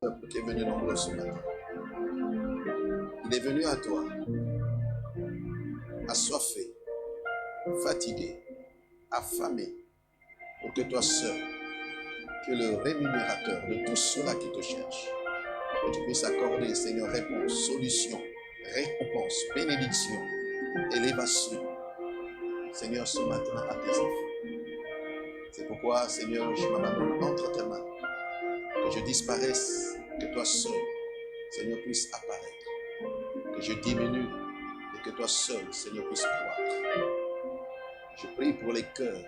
Peuple qui est venu nombreux ce matin. Il est venu à toi, assoiffé, fatigué, affamé, pour que toi seul, que le rémunérateur de tous ceux-là qui te cherchent, que tu puisses accorder, Seigneur, réponse, solution, récompense, bénédiction, élévation, Seigneur, ce matin à tes enfants. C'est pourquoi, Seigneur, je m'abandonne entre tes mains, que je disparaisse, que toi seul, Seigneur, puisse apparaître, que je diminue et que toi seul, Seigneur, puisse croître. Je prie pour les cœurs,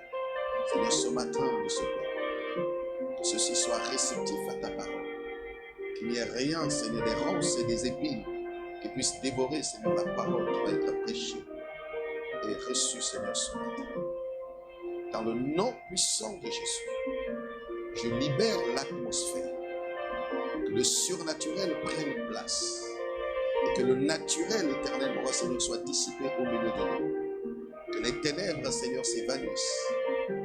Seigneur, ce matin de ce peuple, que ceci soit réceptif à ta parole, qu'il n'y ait rien, Seigneur, des ronces et des épines qui puissent dévorer, Seigneur, la parole qui va être prêchée et reçue, Seigneur, ce matin. Dans le nom puissant de Jésus, je libère l'atmosphère, que le surnaturel prenne place et que le naturel éternel, roi Seigneur, soit dissipé au milieu de nous. Que les ténèbres, Seigneur, s'évanouissent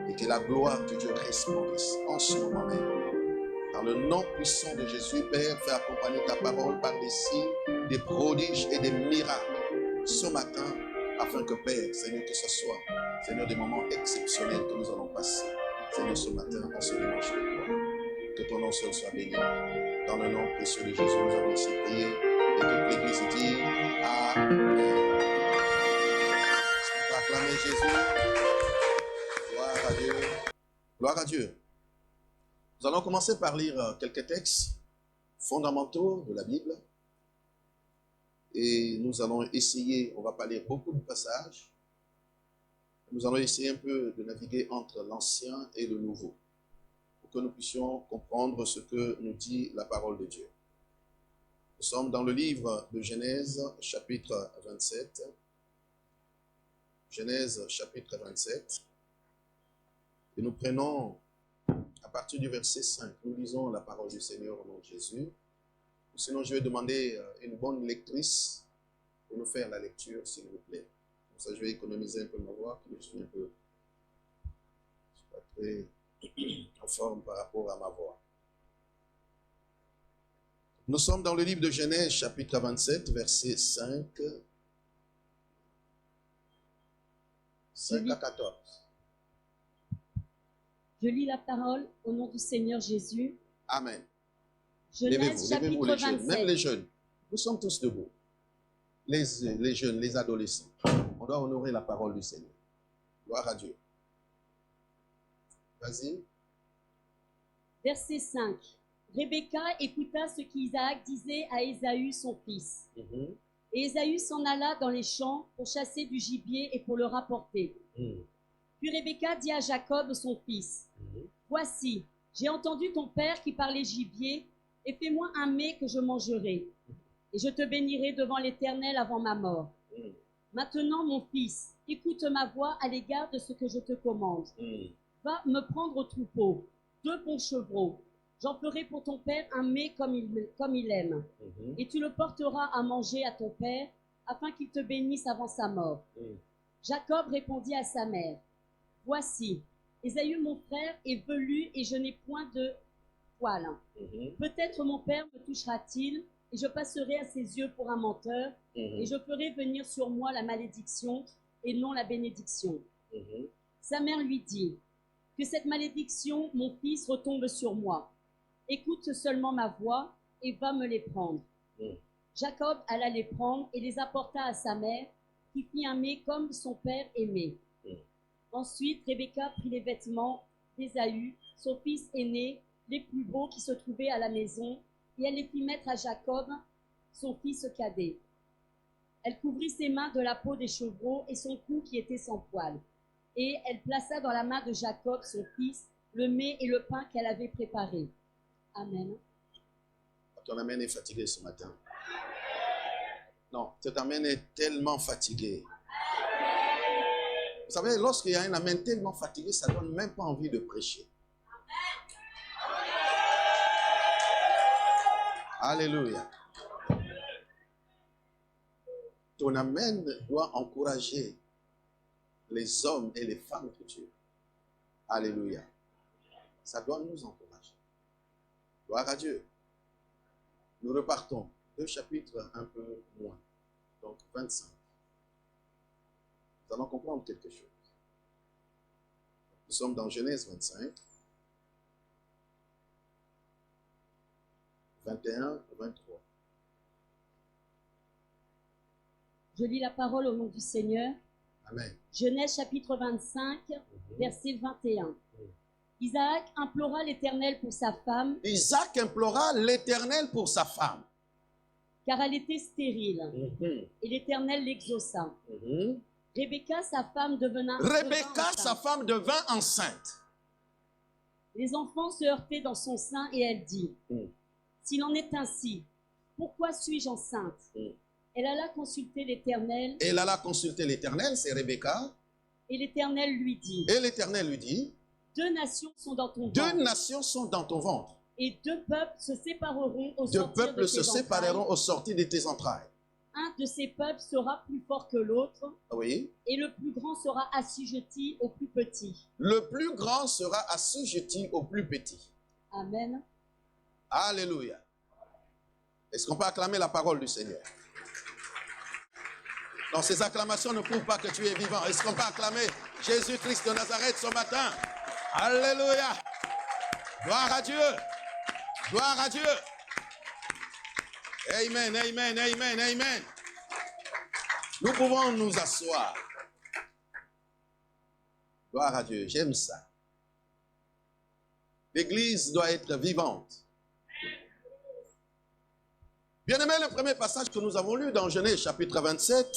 et que la gloire de Dieu resplendisse en ce moment même. Dans le nom puissant de Jésus, Père, fais accompagner ta parole par des signes, des prodiges et des miracles ce matin, afin que, Père, Seigneur, que ce soit, Seigneur, des moments exceptionnels que nous allons passer, Seigneur, ce matin, en ce dimanche de gloire. Que ton nom seul soit béni. Dans le nom précieux de Jésus, nous avons aussi prié. Et toute l'Église dit Amen. Acclamez Jésus. Gloire à Dieu. Gloire à Dieu. Nous allons commencer par lire quelques textes fondamentaux de la Bible. Et nous allons essayer, on ne va pas lire beaucoup de passages, nous allons essayer un peu de naviguer entre l'ancien et le nouveau, pour que nous puissions comprendre ce que nous dit la parole de Dieu. Nous sommes dans le livre de Genèse, chapitre 27. Genèse, chapitre 27. Et nous prenons, à partir du verset 5, nous lisons la parole du Seigneur au nom de Jésus. Sinon, je vais demander une bonne lectrice pour nous faire la lecture, s'il vous plaît. Comme ça, je vais économiser un peu ma voix, que je suis un peu... Je ne suis pas très en forme par rapport à ma voix. Nous sommes dans le livre de Genèse, chapitre 27, verset 5 à 14. Je lis la parole au nom du Seigneur Jésus. Amen. Genèse, levez-vous chapitre les jeunes, 27. même les jeunes. Nous sommes tous debout. Les jeunes, les adolescents. On doit honorer la parole du Seigneur. Gloire à Dieu. Vas-y. Verset 5. Rebecca écouta ce qu'Isaac disait à Ésaü son fils. Et Ésaü s'en alla dans les champs pour chasser du gibier et pour le rapporter. Puis Rebecca dit à Jacob son fils, voici, j'ai entendu ton père qui parlait gibier, et fais-moi un mets que je mangerai, et je te bénirai devant l'Éternel avant ma mort. Maintenant, mon fils, écoute ma voix à l'égard de ce que je te commande. Va me prendre au troupeau, 2 bons chevreaux. J'en ferai pour ton père un mets comme il aime. Et tu le porteras à manger à ton père, afin qu'il te bénisse avant sa mort. Jacob répondit à sa mère, voici, Ésaü mon frère est velu et je n'ai point de poil. Peut-être mon père me touchera-t-il, et je passerai à ses yeux pour un menteur, et je ferai venir sur moi la malédiction et non la bénédiction. Sa mère lui dit, que cette malédiction, mon fils, retombe sur moi. Écoute seulement ma voix et va me les prendre. Jacob alla les prendre et les apporta à sa mère, qui fit un mets comme son père aimait. Ensuite, Rebecca prit les vêtements d'Ésaü, son fils aîné, les plus beaux qui se trouvaient à la maison, et elle les fit mettre à Jacob, son fils cadet. Elle couvrit ses mains de la peau des chevreaux et son cou qui était sans poil. Et elle plaça dans la main de Jacob, son fils, le mets et le pain qu'elle avait préparé. Amen. Ton amen est fatigué ce matin. Non, cet amen est tellement fatigué. Vous savez, lorsqu'il y a un amen tellement fatigué, ça ne donne même pas envie de prêcher. Alléluia. Ton amen doit encourager les hommes et les femmes de Dieu. Alléluia. Ça doit nous encourager. Gloire à Dieu. Nous repartons. 2 chapitres un peu moins. Donc 25. Nous allons comprendre quelque chose. Nous sommes dans Genèse 25. 21, 23. Je lis la parole au nom du Seigneur. Amen. Genèse chapitre 25, verset 21. Isaac implora l'Éternel pour sa femme, Isaac implora l'Éternel pour sa femme. car elle était stérile, et l'Éternel l'exauça. Rebecca, sa femme, Rebecca, sa femme, devint enceinte. Les enfants se heurtaient dans son sein et elle dit, s'il en est ainsi, pourquoi suis-je enceinte? Elle alla consulter l'Éternel. Elle alla consulter l'Éternel, c'est Rebecca. Et l'Éternel lui dit, Et l'Éternel lui dit, deux nations sont dans ton deux ventre, nations sont dans ton ventre. et deux peuples se sépareront au Deux sortir de peuples se tes entrailles. sépareront au sortir de tes entrailles. Un de ces peuples sera plus fort que l'autre, Oui. et le plus grand sera assujetti au plus petit. Le plus grand sera assujetti au plus petit. Amen. Alléluia. Est-ce qu'on peut acclamer la parole du Seigneur? Non, ces acclamations ne prouvent pas que tu es vivant. Est-ce qu'on peut acclamer Jésus-Christ de Nazareth ce matin? Alléluia. Gloire à Dieu. Gloire à Dieu. Amen, amen, amen, amen. Nous pouvons nous asseoir. Gloire à Dieu, j'aime ça. L'Église doit être vivante. Bien-aimé, le premier passage que nous avons lu dans Genèse chapitre 27,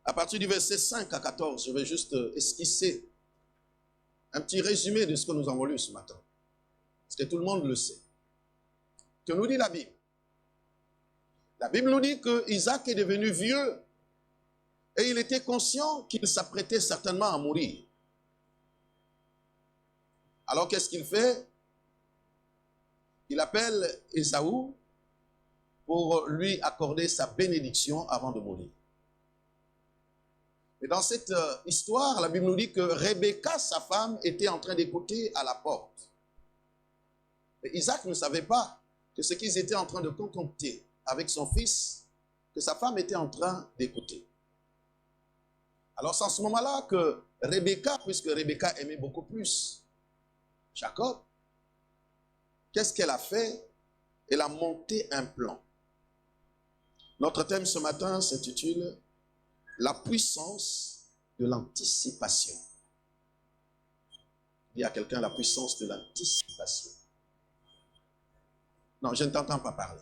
à partir du verset 5 à 14, je vais juste esquisser un petit résumé de ce que nous avons lu ce matin. Parce que tout le monde le sait. Que nous dit la Bible? La Bible nous dit que Isaac est devenu vieux et il était conscient qu'il s'apprêtait certainement à mourir. Alors qu'est-ce qu'il fait? Il appelle Ésaü pour lui accorder sa bénédiction avant de mourir. Et dans cette histoire, la Bible nous dit que Rebecca, sa femme, était en train d'écouter à la porte. Et Isaac ne savait pas que ce qu'ils étaient en train de concocter avec son fils, que sa femme était en train d'écouter. Alors c'est en ce moment-là que Rebecca, puisque Rebecca aimait beaucoup plus Jacob, qu'est-ce qu'elle a fait? Elle a monté un plan. Notre thème ce matin s'intitule « La puissance de l'anticipation ». Il y a quelqu'un, la puissance de l'anticipation. Non, je ne t'entends pas parler.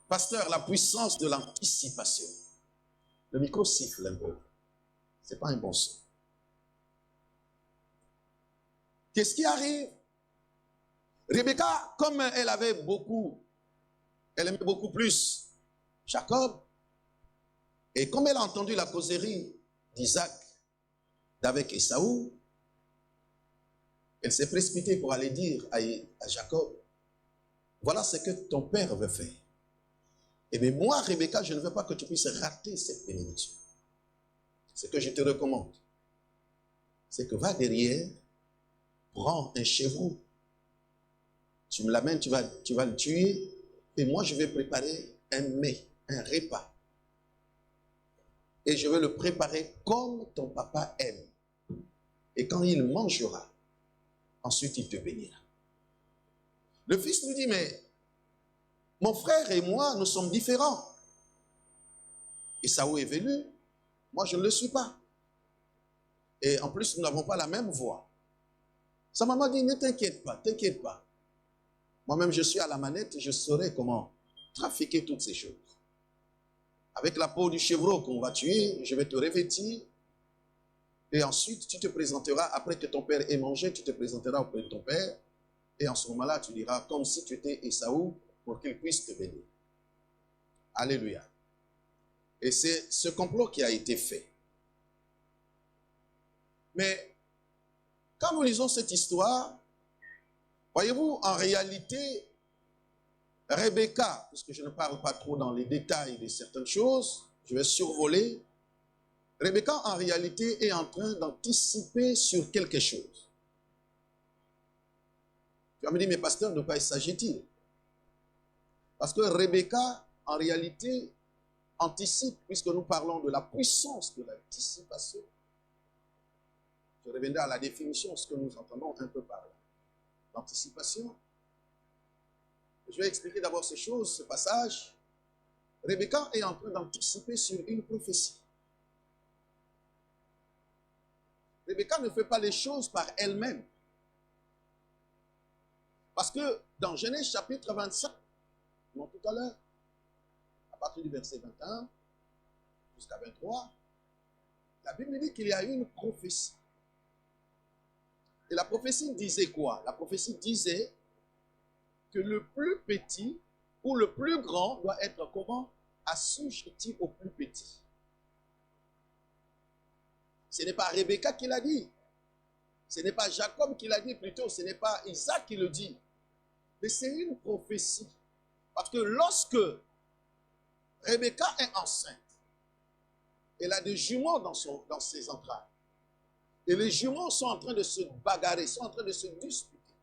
Pasteur, la puissance de l'anticipation. Le micro siffle un peu. Ce n'est pas un bon son. Qu'est-ce qui arrive? Rebecca, comme elle aimait beaucoup plus Jacob, et comme elle a entendu la causerie d'Isaac d'avec Ésaü, elle s'est précipitée pour aller dire à Jacob, voilà ce que ton père veut faire. Et bien moi, Rebecca, je ne veux pas que tu puisses rater cette bénédiction. Ce que je te recommande, c'est que va derrière, prends un chevreau, tu me l'amènes, tu vas le tuer, et moi je vais préparer un mets, un repas. Et je vais le préparer comme ton papa aime. Et quand il mangera, ensuite il te bénira. Le fils nous dit, mais mon frère et moi, nous sommes différents. Ésaü est venu, moi je ne le suis pas. Et en plus, nous n'avons pas la même voix. Sa maman dit, ne t'inquiète pas, t'inquiète pas. Moi-même, je suis à la manette et je saurai comment trafiquer toutes ces choses. Avec la peau du chevreau qu'on va tuer, je vais te revêtir. Et ensuite, tu te présenteras, après que ton père ait mangé, tu te présenteras auprès de ton père. Et en ce moment-là, tu diras, comme si tu étais Ésaü, pour qu'il puisse te bénir. Alléluia. Et c'est ce complot qui a été fait. Mais, quand nous lisons cette histoire, voyez-vous, en réalité, Rebecca, puisque je ne parle pas trop dans les détails de certaines choses, je vais survoler. Rebecca, en réalité, est en train d'anticiper sur quelque chose. Tu vas me dire, mais pasteur, de quoi il s'agit-il? Parce que Rebecca, en réalité, anticipe, puisque nous parlons de la puissance de l'anticipation. Je reviendrai à la définition, ce que nous entendons un peu par là. L'anticipation. Je vais expliquer d'abord ces choses, ce passage. Rebecca est en train d'anticiper sur une prophétie. Rebecca ne fait pas les choses par elle-même. Parce que dans Genèse chapitre 25, non tout à l'heure, à partir du verset 21 jusqu'à 23, la Bible dit qu'il y a eu une prophétie. Et la prophétie disait quoi? La prophétie disait que le plus petit ou le plus grand doit être comment? Assujetti au plus petit. Ce n'est pas Rebecca qui l'a dit. Ce n'est pas Jacob qui l'a dit plutôt. Ce n'est pas Isaac qui le dit. Mais c'est une prophétie. Parce que lorsque Rebecca est enceinte, elle a des jumeaux dans ses entrailles. Et les jumeaux sont en train de se bagarrer, sont en train de se disputer.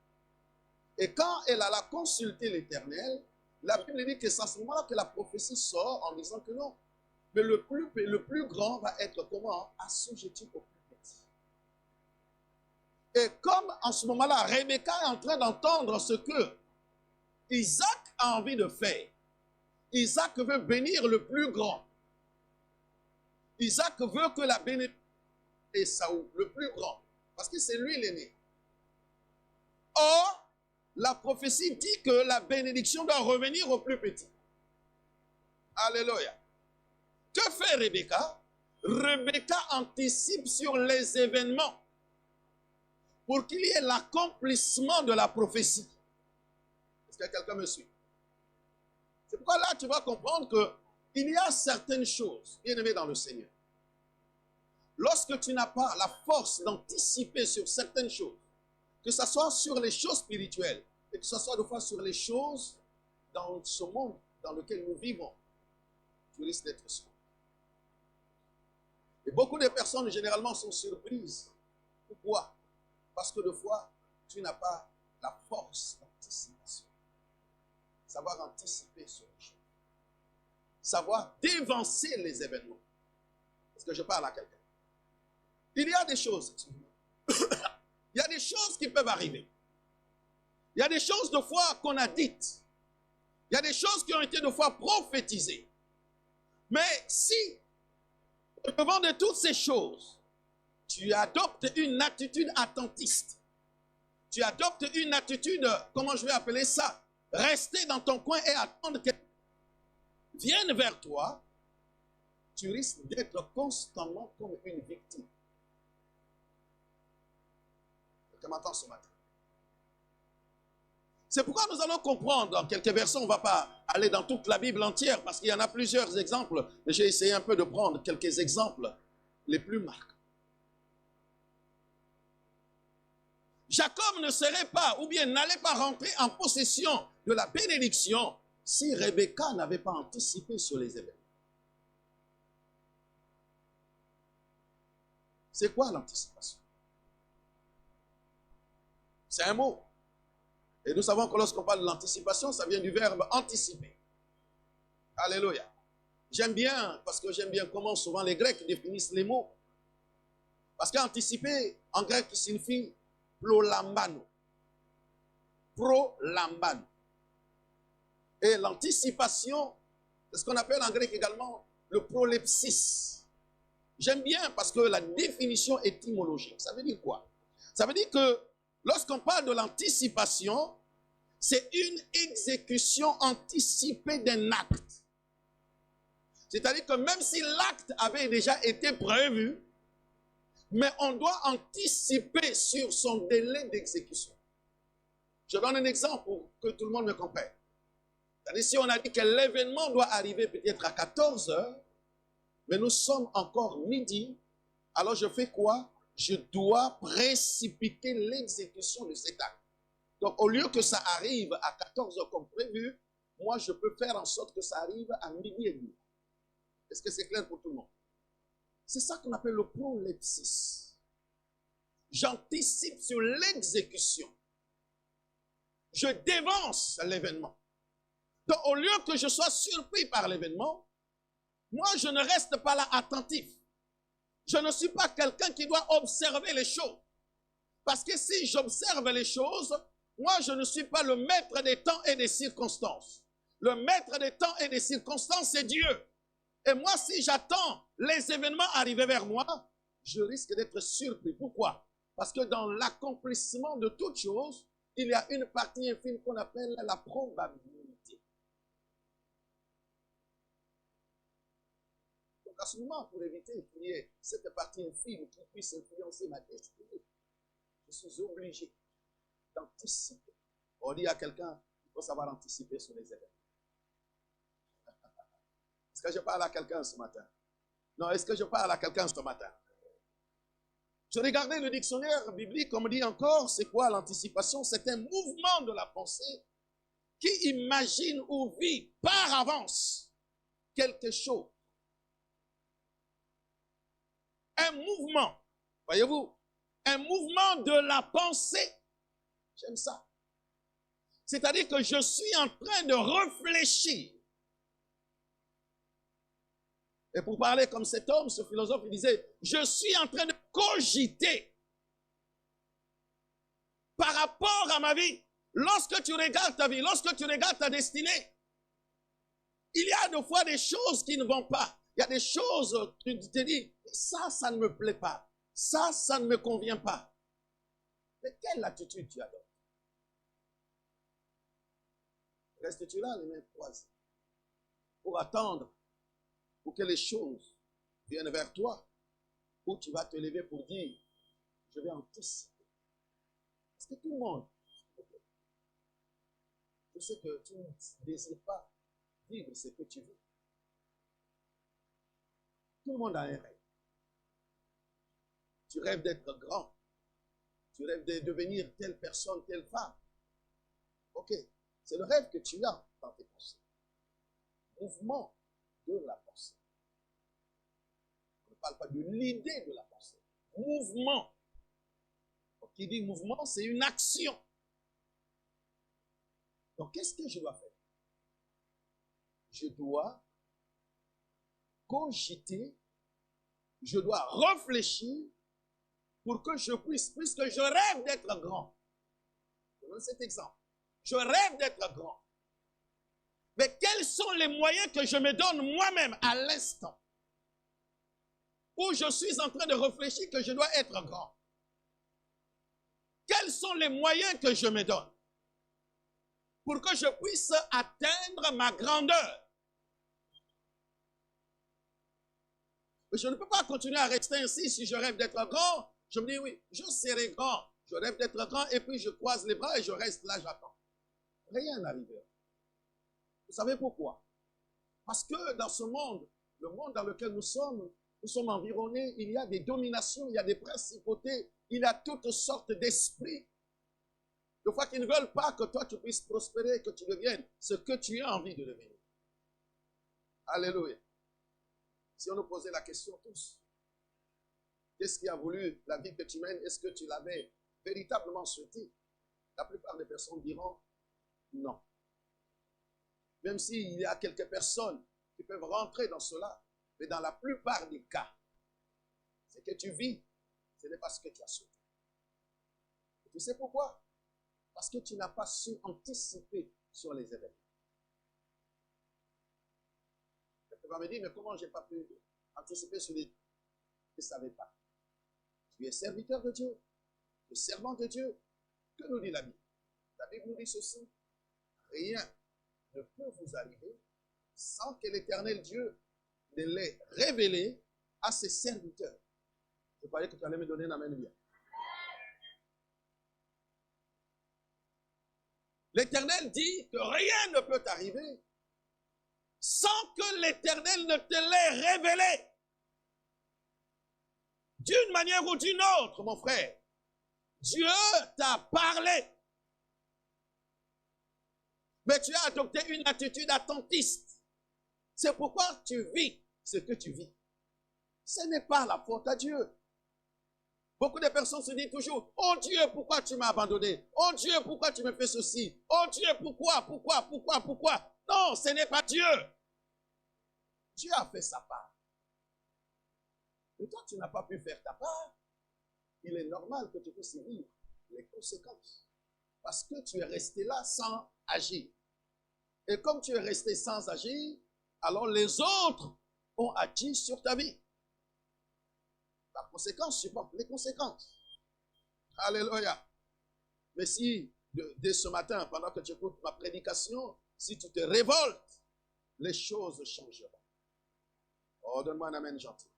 Et quand elle alla consulter l'Éternel, la Bible dit que c'est à ce moment-là que la prophétie sort en disant que non. Mais le plus grand va être comment? Assujetti au plus petit. Et comme en ce moment-là, Rebecca est en train d'entendre ce que Isaac a envie de faire. Isaac veut bénir le plus grand. Isaac veut que la bénédiction est Saoul, le plus grand. Parce que c'est lui l'aîné. Or, la prophétie dit que la bénédiction doit revenir au plus petit. Alléluia. Que fait Rebecca? Rebecca anticipe sur les événements pour qu'il y ait l'accomplissement de la prophétie. Est-ce que quelqu'un me suit? C'est pourquoi là, tu vas comprendre qu'il y a certaines choses, bien aimés dans le Seigneur. Lorsque tu n'as pas la force d'anticiper sur certaines choses, que ce soit sur les choses spirituelles, et que ce soit de fois sur les choses dans ce monde dans lequel nous vivons, tu risques d'être surpris. Et beaucoup de personnes, généralement, sont surprises. Pourquoi? Parce que de fois, tu n'as pas la force d'anticipation. Savoir anticiper sur les choses. Savoir dévancer les événements. Est-ce que je parle à quelqu'un? Il y a des choses, il y a des choses qui peuvent arriver. Il y a des choses de foi qu'on a dites. Il y a des choses qui ont été de fois prophétisées. Mais si, devant de toutes ces choses, tu adoptes une attitude attentiste, tu adoptes une attitude, comment je vais appeler ça, rester dans ton coin et attendre qu'elle vienne vers toi, tu risques d'être constamment comme une victime. Quelqu'un m'entend ce matin? C'est pourquoi nous allons comprendre dans quelques versets, on ne va pas aller dans toute la Bible entière, parce qu'il y en a plusieurs exemples, mais j'ai essayé un peu de prendre quelques exemples les plus marquants. Jacob ne serait pas, ou bien n'allait pas rentrer en possession de la bénédiction si Rebecca n'avait pas anticipé sur les événements. C'est quoi l'anticipation? C'est un mot. Et nous savons que lorsqu'on parle de l'anticipation, ça vient du verbe anticiper. Alléluia. J'aime bien, parce que j'aime bien comment souvent les Grecs définissent les mots. Parce qu'anticiper, en grec, signifie prolambano. Prolambano. Et l'anticipation, c'est ce qu'on appelle en grec également le prolepsis. J'aime bien parce que la définition étymologique, ça veut dire quoi? Ça veut dire que lorsqu'on parle de l'anticipation, c'est une exécution anticipée d'un acte. C'est-à-dire que même si l'acte avait déjà été prévu, mais on doit anticiper sur son délai d'exécution. Je donne un exemple pour que tout le monde me comprenne. C'est-à-dire si on a dit que l'événement doit arriver peut-être à 14 heures, mais nous sommes encore midi, alors je fais quoi? Je dois précipiter l'exécution de cet acte. Donc, au lieu que ça arrive à 14 heures comme prévu, moi, je peux faire en sorte que ça arrive à midi et demi. Est-ce que c'est clair pour tout le monde? C'est ça qu'on appelle le prolepsis. J'anticipe sur l'exécution. je dévance l'événement. Donc, au lieu que je sois surpris par l'événement, moi, je ne reste pas là attentif. Je ne suis pas quelqu'un qui doit observer les choses. Parce que si j'observe les choses, moi, je ne suis pas le maître des temps et des circonstances. Le maître des temps et des circonstances, c'est Dieu. Et moi, si j'attends les événements arriver vers moi, je risque d'être surpris. Pourquoi? Parce que dans l'accomplissement de toute chose, il y a une partie infime qu'on appelle la probabilité. Donc, à ce moment, pour éviter qu'il y ait cette partie infime qui puisse influencer ma destinée, je suis obligé d'anticiper. On dit à quelqu'un, il faut savoir anticiper sur les événements. Est-ce que je parle à quelqu'un ce matin? Non, est-ce que je parle à quelqu'un ce matin? Je regardais le dictionnaire biblique, comme dit encore, c'est quoi l'anticipation? C'est un mouvement de la pensée qui imagine ou vit par avance quelque chose. Un mouvement, voyez-vous, un mouvement de la pensée. J'aime ça. C'est-à-dire que je suis en train de réfléchir. Et pour parler comme cet homme, ce philosophe, il disait, je suis en train de cogiter par rapport à ma vie. Lorsque tu regardes ta vie, lorsque tu regardes ta destinée, il y a des fois des choses qui ne vont pas. Il y a des choses, tu te dis, ça ne me plaît pas. Ça ne me convient pas. Mais quelle attitude tu adoptes? Restes-tu là, les mains croisées, pour attendre, pour que les choses viennent vers toi, ou tu vas te lever pour dire, je vais anticiper. Parce que tout le monde, je sais que tu ne désires pas vivre ce que tu veux. Tout le monde a un rêve. Tu rêves d'être grand. Tu rêves de devenir telle personne, telle femme. Ok, c'est le rêve que tu as dans tes pensées. Mouvement de la pensée. On ne parle pas de l'idée de la pensée. Mouvement. Donc, qui dit mouvement, c'est une action. Donc, qu'est-ce que je dois faire? Je dois cogiter, je dois réfléchir pour que je puisse, puisque je rêve d'être grand. Je donne cet exemple. Je rêve d'être grand. Mais quels sont les moyens que je me donne moi-même à l'instant où je suis en train de réfléchir que je dois être grand? Quels sont les moyens que je me donne pour que je puisse atteindre ma grandeur? Je ne peux pas continuer à rester ainsi si je rêve d'être grand. Je me dis, oui, je serai grand. Je rêve d'être grand et puis je croise les bras et je reste là, j'attends. Rien n'arrivera. Vous savez pourquoi? Parce que dans ce monde, le monde dans lequel nous sommes environnés, il y a des dominations, il y a des principautés, il y a toutes sortes d'esprits. Des fois qui ne veulent pas que toi tu puisses prospérer, que tu deviennes ce que tu as envie de devenir. Alléluia. Si on nous posait la question tous, qu'est-ce qui a voulu la vie que tu mènes? Est-ce que tu l'avais véritablement souhaité? La plupart des personnes diront non. Même s'il y a quelques personnes qui peuvent rentrer dans cela, mais dans la plupart des cas, ce que tu vis, ce n'est pas ce que tu as souhaité. Et tu sais pourquoi? Parce que tu n'as pas su anticiper sur les événements. Tu vas me dire, mais comment je n'ai pas pu anticiper sur les... Je ne savais pas. Tu es serviteur de Dieu, tu es servant de Dieu. Que nous dit la Bible? La Bible nous dit ceci. Rien ne peut vous arriver sans que l'Éternel Dieu ne l'ait révélé à ses serviteurs. Je croyais que tu allais me donner un amen bien. L'Éternel dit que rien ne peut t'arriver sans que l'Éternel ne te l'ait révélé. D'une manière ou d'une autre, mon frère, Dieu t'a parlé. Mais tu as adopté une attitude attentiste. C'est pourquoi tu vis ce que tu vis. Ce n'est pas la faute à Dieu. Beaucoup de personnes se disent toujours, oh Dieu, pourquoi tu m'as abandonné? Oh Dieu, pourquoi tu me fais ceci? Oh Dieu, pourquoi? Non, ce n'est pas Dieu. Dieu a fait sa part. Et toi, tu n'as pas pu faire ta part. Il est normal que tu puisses vivre les conséquences. Parce que tu es resté là sans agir. Et comme tu es resté sans agir, alors les autres ont agi sur ta vie. Par conséquent, supporte les conséquences. Alléluia. Mais si, dès ce matin, pendant que tu écoutes ma prédication, si tu te révoltes, les choses changeront. Oh, donne-moi un amen gentil.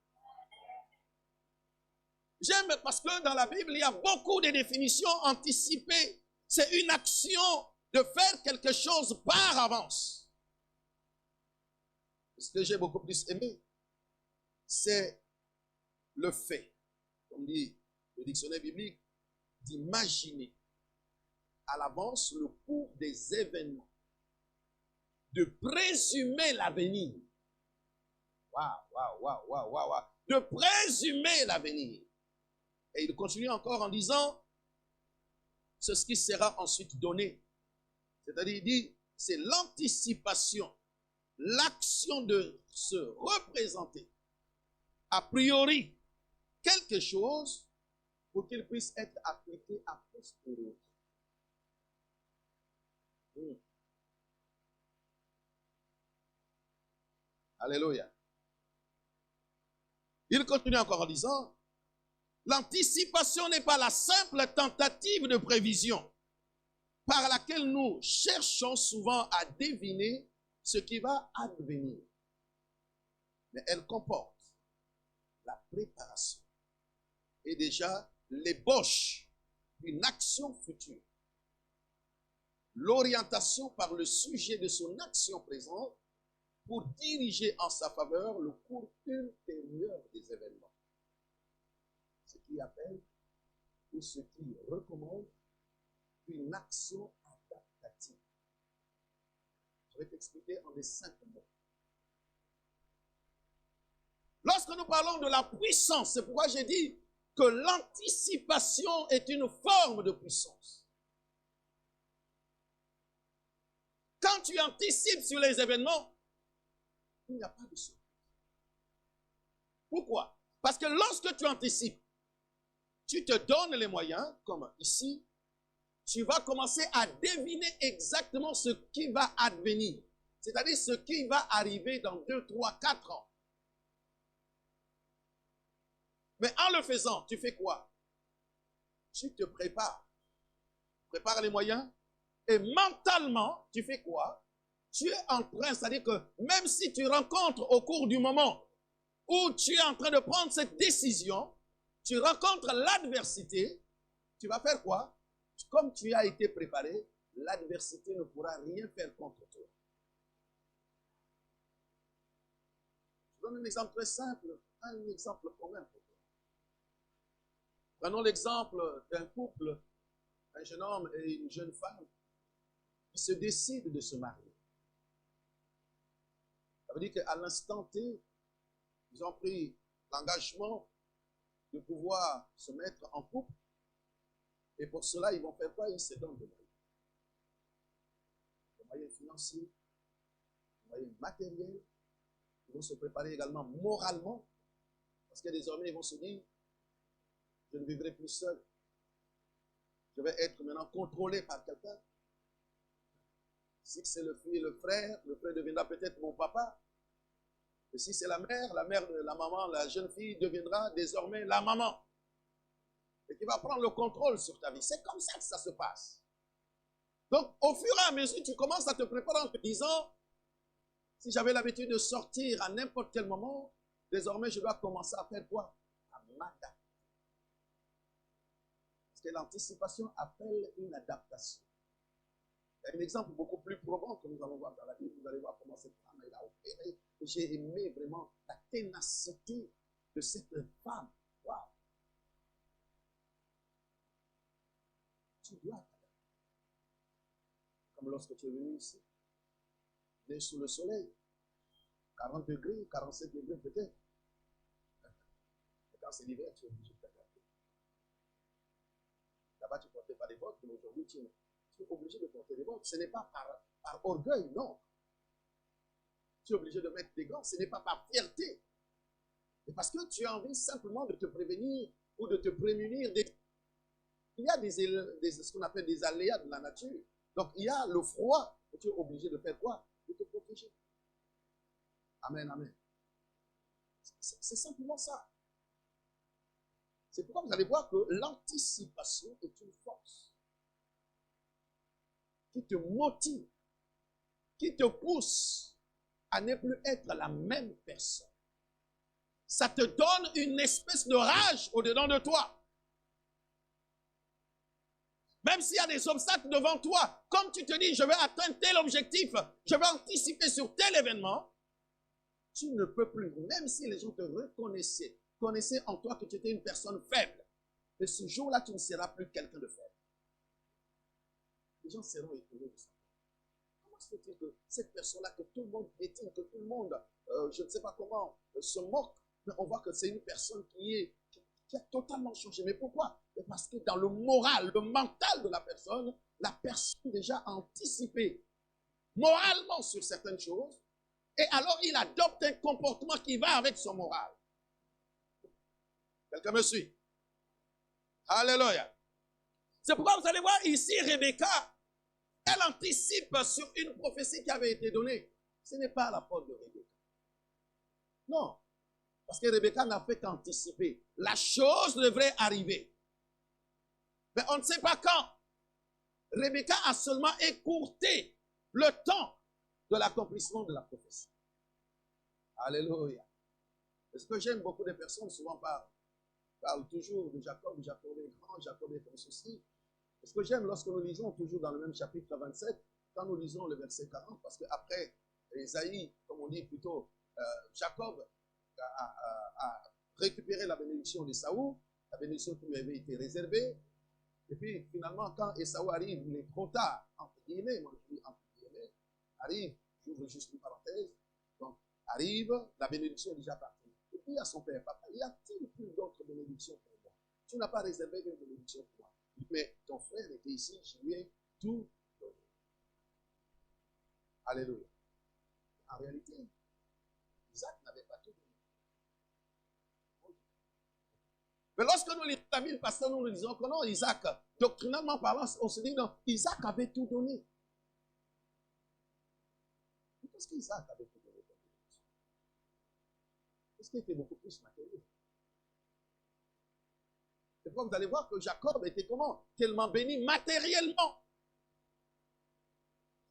J'aime parce que dans la Bible, il y a beaucoup de définitions anticipées. C'est une action de faire quelque chose par avance. Ce que j'ai beaucoup plus aimé, c'est le fait, comme dit le dictionnaire biblique, d'imaginer à l'avance le cours des événements, de présumer l'avenir. Waouh. De présumer l'avenir. Et il continue encore en disant, c'est ce qui sera ensuite donné. C'est-à-dire, il dit, c'est l'anticipation, l'action de se représenter a priori quelque chose pour qu'il puisse être appliqué a posteriori. Alléluia. Il continue encore en disant, l'anticipation n'est pas la simple tentative de prévision par laquelle nous cherchons souvent à deviner ce qui va advenir. Mais elle comporte la préparation et déjà l'ébauche d'une action future. L'orientation par le sujet de son action présente pour diriger en sa faveur le cours ultérieur des événements. Ce qui appelle ou ce qui recommande une action adaptative. Je vais t'expliquer en des simples mots. Lorsque nous parlons de la puissance, c'est pourquoi j'ai dit que l'anticipation est une forme de puissance. Quand tu anticipes sur les événements, il n'y a pas de surprise. Pourquoi? Parce que lorsque tu anticipes, tu te donnes les moyens, comme ici, tu vas commencer à deviner exactement ce qui va advenir. C'est-à-dire ce qui va arriver dans 2, 3, 4 ans. Mais en le faisant, tu fais quoi? Tu te prépares. Prépare les moyens. Et mentalement, tu fais quoi? Tu es en train, c'est-à-dire que même si tu rencontres au cours du moment où tu es en train de prendre cette décision, tu rencontres l'adversité, tu vas faire quoi? Comme tu as été préparé, l'adversité ne pourra rien faire contre toi. Je donne un exemple très simple, un exemple commun pour toi. Prenons l'exemple d'un couple, un jeune homme et une jeune femme, qui se décident de se marier. Ça veut dire qu'à l'instant T, ils ont pris l'engagement de pouvoir se mettre en couple. Et pour cela, ils vont faire quoi? Ils se donnent des moyens. Des moyens financiers, des moyens matériels. Ils vont se préparer également moralement. Parce que désormais, ils vont se dire, je ne vivrai plus seul. Je vais être maintenant contrôlé par quelqu'un. Si c'est le fils et le frère deviendra peut-être mon papa. Et si c'est la mère de la maman, la jeune fille deviendra désormais la maman. Et qui va prendre le contrôle sur ta vie. C'est comme ça que ça se passe. Donc, au fur et à mesure, tu commences à te préparer en te disant, si j'avais l'habitude de sortir à n'importe quel moment, désormais, je dois commencer à faire quoi? À m'adapter. Parce que l'anticipation appelle une adaptation. Il y a un exemple beaucoup plus probant que nous allons voir dans la Bible. Vous allez voir comment cette femme a opéré. J'ai aimé vraiment la ténacité de cette femme. Waouh! Tu dois t'adapter. Comme lorsque tu es venu ici, tu es sous le soleil, 40 degrés, 45 degrés peut-être. Et quand c'est l'hiver, tu es obligé de t'adapter. portais pas des bottes, mais aujourd'hui tu es obligé de porter des bottes. Ce n'est pas par orgueil, non. Tu es obligé de mettre des gants, ce n'est pas par fierté. C'est parce que tu as envie simplement de te prévenir ou de te prémunir des... Il y a ce qu'on appelle des aléas de la nature. Donc il y a le froid, et tu es obligé de faire quoi? De te protéger. Amen, amen. C'est simplement ça. C'est pourquoi vous allez voir que l'anticipation est une force qui te motive, qui te pousse à ne plus être la même personne. Ça te donne une espèce de rage au-dedans de toi. Même s'il y a des obstacles devant toi, comme tu te dis, je vais atteindre tel objectif, je vais anticiper sur tel événement, tu ne peux plus, même si les gens te connaissaient en toi que tu étais une personne faible. Et ce jour-là, tu ne seras plus quelqu'un de faible. Les gens seront étonnés de ça. Comment se fait-il que cette personne-là, que tout le monde détient, que tout le monde, je ne sais pas comment, se moque, mais on voit que c'est une personne qui a totalement changé. Mais pourquoi? Parce que dans le moral, le mental de la personne déjà a anticipé moralement sur certaines choses, et alors il adopte un comportement qui va avec son moral. Quelqu'un me suit? Alléluia. C'est pourquoi vous allez voir ici Rebecca, elle anticipe sur une prophétie qui avait été donnée. Ce n'est pas la faute de Rebecca. Non. Parce que Rebecca n'a fait qu'anticiper. La chose devrait arriver. Mais on ne sait pas quand. Rebecca a seulement écourté le temps de l'accomplissement de la prophétie. Alléluia. Et ce que j'aime, beaucoup de personnes souvent parlent toujours de Jacob est grand, Jacob est comme ceci. Et ce que j'aime lorsque nous lisons toujours dans le même chapitre 27, quand nous lisons le verset 40, parce qu'après Ésaïe, comme on dit plutôt, Jacob a récupéré la bénédiction de Saül, la bénédiction qui lui avait été réservée. Et puis finalement, quand Esaü arrive, il est trop tard, entre guillemets, moi je dis entre guillemets, arrive, j'ouvre juste une parenthèse, donc arrive, la bénédiction est déjà partie. Et puis à son père, papa, y a-t-il plus d'autres bénédictions pour moi? Tu n'as pas réservé une bénédiction pour moi. Mais ton frère était ici, je lui ai tout donné. Alléluia. En réalité, Isaac n'avait pas tout donné. Mais lorsque nous lisons la Bible, pasteur, nous disons que non, Isaac, doctrinalement parlant, on se dit non, Isaac avait tout donné. Qu'est-ce qu'Isaac avait tout donné? Qu'est-ce qui était beaucoup plus matériel? C'est pourquoi vous allez voir que Jacob était comment? Tellement béni matériellement.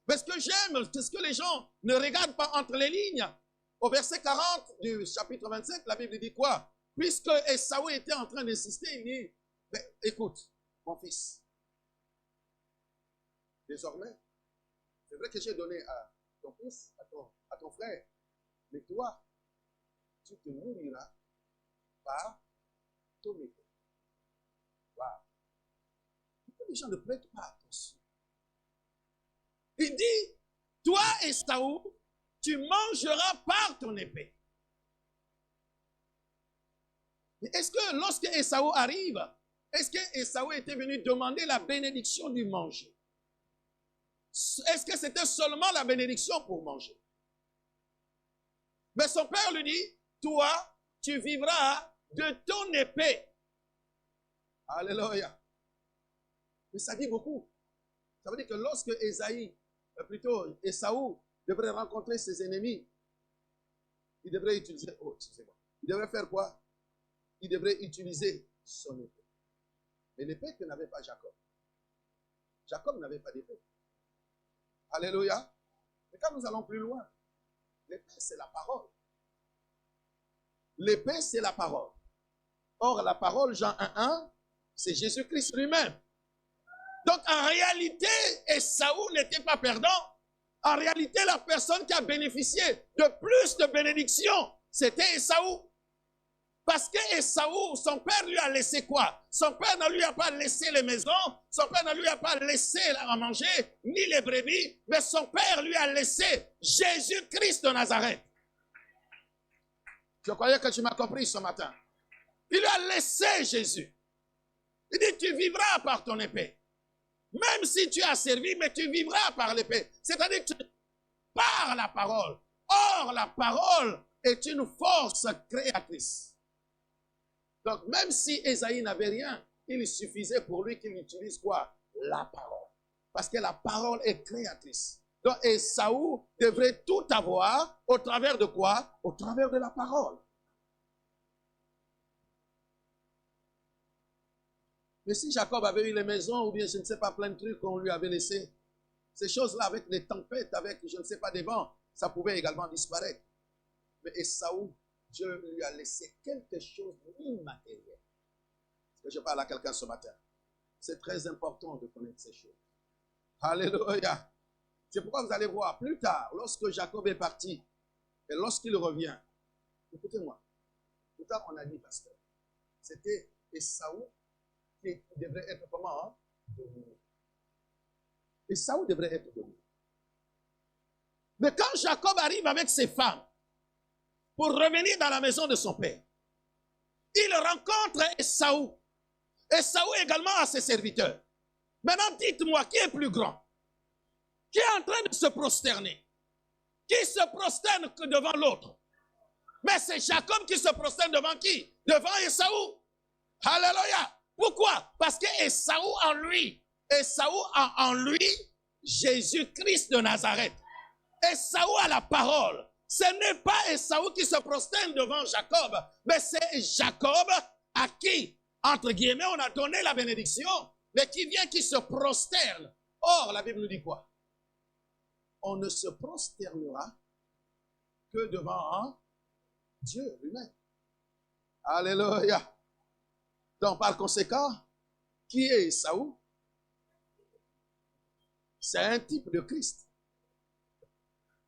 Mais ce que j'aime, c'est ce que les gens ne regardent pas entre les lignes. Au verset 40 du chapitre 25, la Bible dit quoi? Puisque Esaü était en train d'insister, il dit, écoute, mon fils, désormais, c'est vrai que j'ai donné à ton fils, à ton frère, mais toi, tu te nourriras par ton épée. Wow. Pourquoi les gens ne prêtent pas attention? Il dit, toi, Esaü, tu mangeras par ton épée. Est-ce que lorsque Esaü arrive, est-ce que Esaü était venu demander la bénédiction du manger? Est-ce que c'était seulement la bénédiction pour manger? Mais son père lui dit, toi, tu vivras de ton épée. Alléluia. Mais ça dit beaucoup. Ça veut dire que lorsque Esaü devrait rencontrer ses ennemis, il devrait utiliser, il devrait faire quoi? Il devrait utiliser son épée. Mais l'épée que n'avait pas Jacob. Jacob n'avait pas d'épée. Alléluia. Mais quand nous allons plus loin, l'épée c'est la parole. L'épée c'est la parole. Or la parole, Jean 1:1, c'est Jésus-Christ lui-même. Donc en réalité, Esaü n'était pas perdant. En réalité, la personne qui a bénéficié de plus de bénédictions, c'était Esaü. Parce que Esaü, son père lui a laissé quoi? Son père ne lui a pas laissé les maisons, son père ne lui a pas laissé à manger, ni les brebis, mais son père lui a laissé Jésus-Christ de Nazareth. Je croyais que tu m'as compris ce matin. Il lui a laissé Jésus. Il dit, tu vivras par ton épée. Même si tu as servi, mais tu vivras par l'épée. C'est-à-dire que tu par la parole. Or, la parole est une force créatrice. Donc, même si Ésaïe n'avait rien, il suffisait pour lui qu'il utilise quoi? La parole. Parce que la parole est créatrice. Donc, Ésaü devrait tout avoir au travers de quoi? Au travers de la parole. Mais si Jacob avait eu les maisons, ou bien je ne sais pas, plein de trucs qu'on lui avait laissés, ces choses-là, avec les tempêtes, avec je ne sais pas des vents, ça pouvait également disparaître. Mais Ésaü, Dieu lui a laissé quelque chose d'immatériel. Est-ce que je parle à quelqu'un ce matin? C'est très important de connaître ces choses. Alléluia. C'est pourquoi vous allez voir plus tard, lorsque Jacob est parti, et lorsqu'il revient, écoutez-moi, plus tard on a dit, pasteur, c'était Ésaü qui devrait être comment? Hein? Dominé. Ésaü devrait être dominé. Mais quand Jacob arrive avec ses femmes pour revenir dans la maison de son père, il rencontre Ésaü. Ésaü également a ses serviteurs. Maintenant, dites-moi, qui est plus grand? Qui est en train de se prosterner? Qui se prosterne que devant l'autre? Mais c'est Jacob qui se prosterne devant qui? Devant Ésaü. Alléluia. Pourquoi? Parce que Ésaü a en lui Jésus-Christ de Nazareth. Ésaü a la parole. Ce n'est pas Ésaü qui se prosterne devant Jacob, mais c'est Jacob à qui, entre guillemets, on a donné la bénédiction, mais qui vient, qui se prosterne. Or, la Bible nous dit quoi? On ne se prosternera que devant Dieu lui-même. Alléluia. Donc, par conséquent, qui est Ésaü? C'est un type de Christ.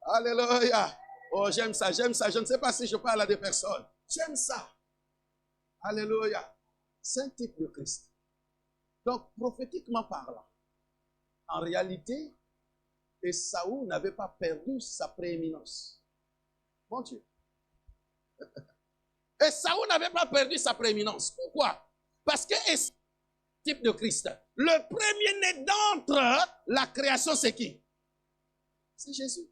Alléluia. Oh, j'aime ça, j'aime ça. Je ne sais pas si je parle à des personnes. J'aime ça. Alléluia. C'est un type de Christ. Donc, prophétiquement parlant, en réalité, Ésaü n'avait pas perdu sa prééminence. Mon Dieu. Ésaü n'avait pas perdu sa prééminence. Pourquoi? Parce que Ésaü est un type de Christ. Le premier-né d'entre la création, c'est qui? C'est Jésus.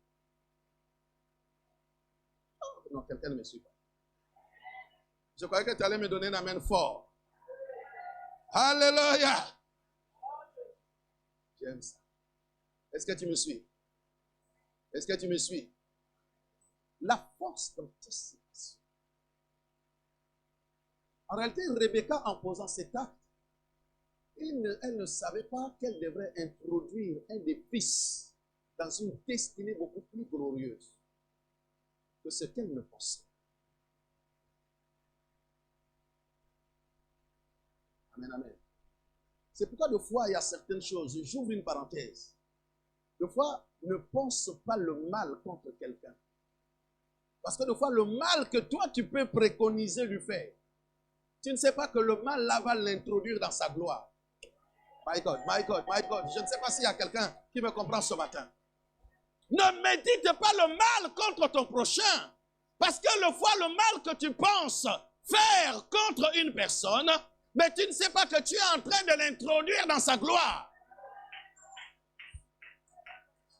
Oh, non, quelqu'un ne me suit pas. Je croyais que tu allais me donner un amen fort. Alléluia. J'aime ça. Est-ce que tu me suis? Est-ce que tu me suis? La force d'anticipation. En réalité, Rebecca, en posant cet acte, elle ne savait pas qu'elle devrait introduire un des fils dans une destinée beaucoup plus glorieuse que ce qu'elle ne pensait. Amen, amen. C'est pourquoi de fois, il y a certaines choses, j'ouvre une parenthèse. De fois, ne pense pas le mal contre quelqu'un. Parce que de fois, le mal que toi, tu peux préconiser lui faire, tu ne sais pas que le mal là va l'introduire dans sa gloire. My God, my God, my God. Je ne sais pas s'il y a quelqu'un qui me comprend ce matin. Ne médite pas le mal contre ton prochain. Parce que le fois, le mal que tu penses faire contre une personne, mais tu ne sais pas que tu es en train de l'introduire dans sa gloire.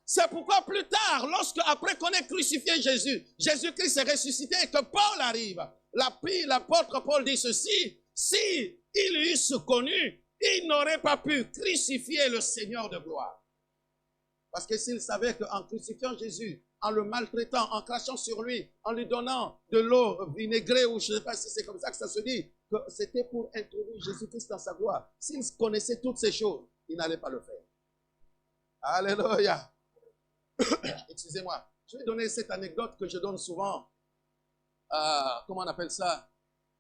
C'est pourquoi plus tard, lorsque après qu'on ait crucifié Jésus, Jésus-Christ est ressuscité et que Paul arrive, l'apôtre Paul dit ceci, si il eusse connu, il n'aurait pas pu crucifier le Seigneur de gloire. Parce que s'il savait qu'en crucifiant Jésus, en le maltraitant, en crachant sur lui, en lui donnant de l'eau vinaigrée, ou je ne sais pas si c'est comme ça que ça se dit, que c'était pour introduire Jésus-Christ dans sa gloire. S'il connaissait toutes ces choses, il n'allait pas le faire. Alléluia. Excusez-moi. Je vais donner cette anecdote que je donne souvent. Comment on appelle ça?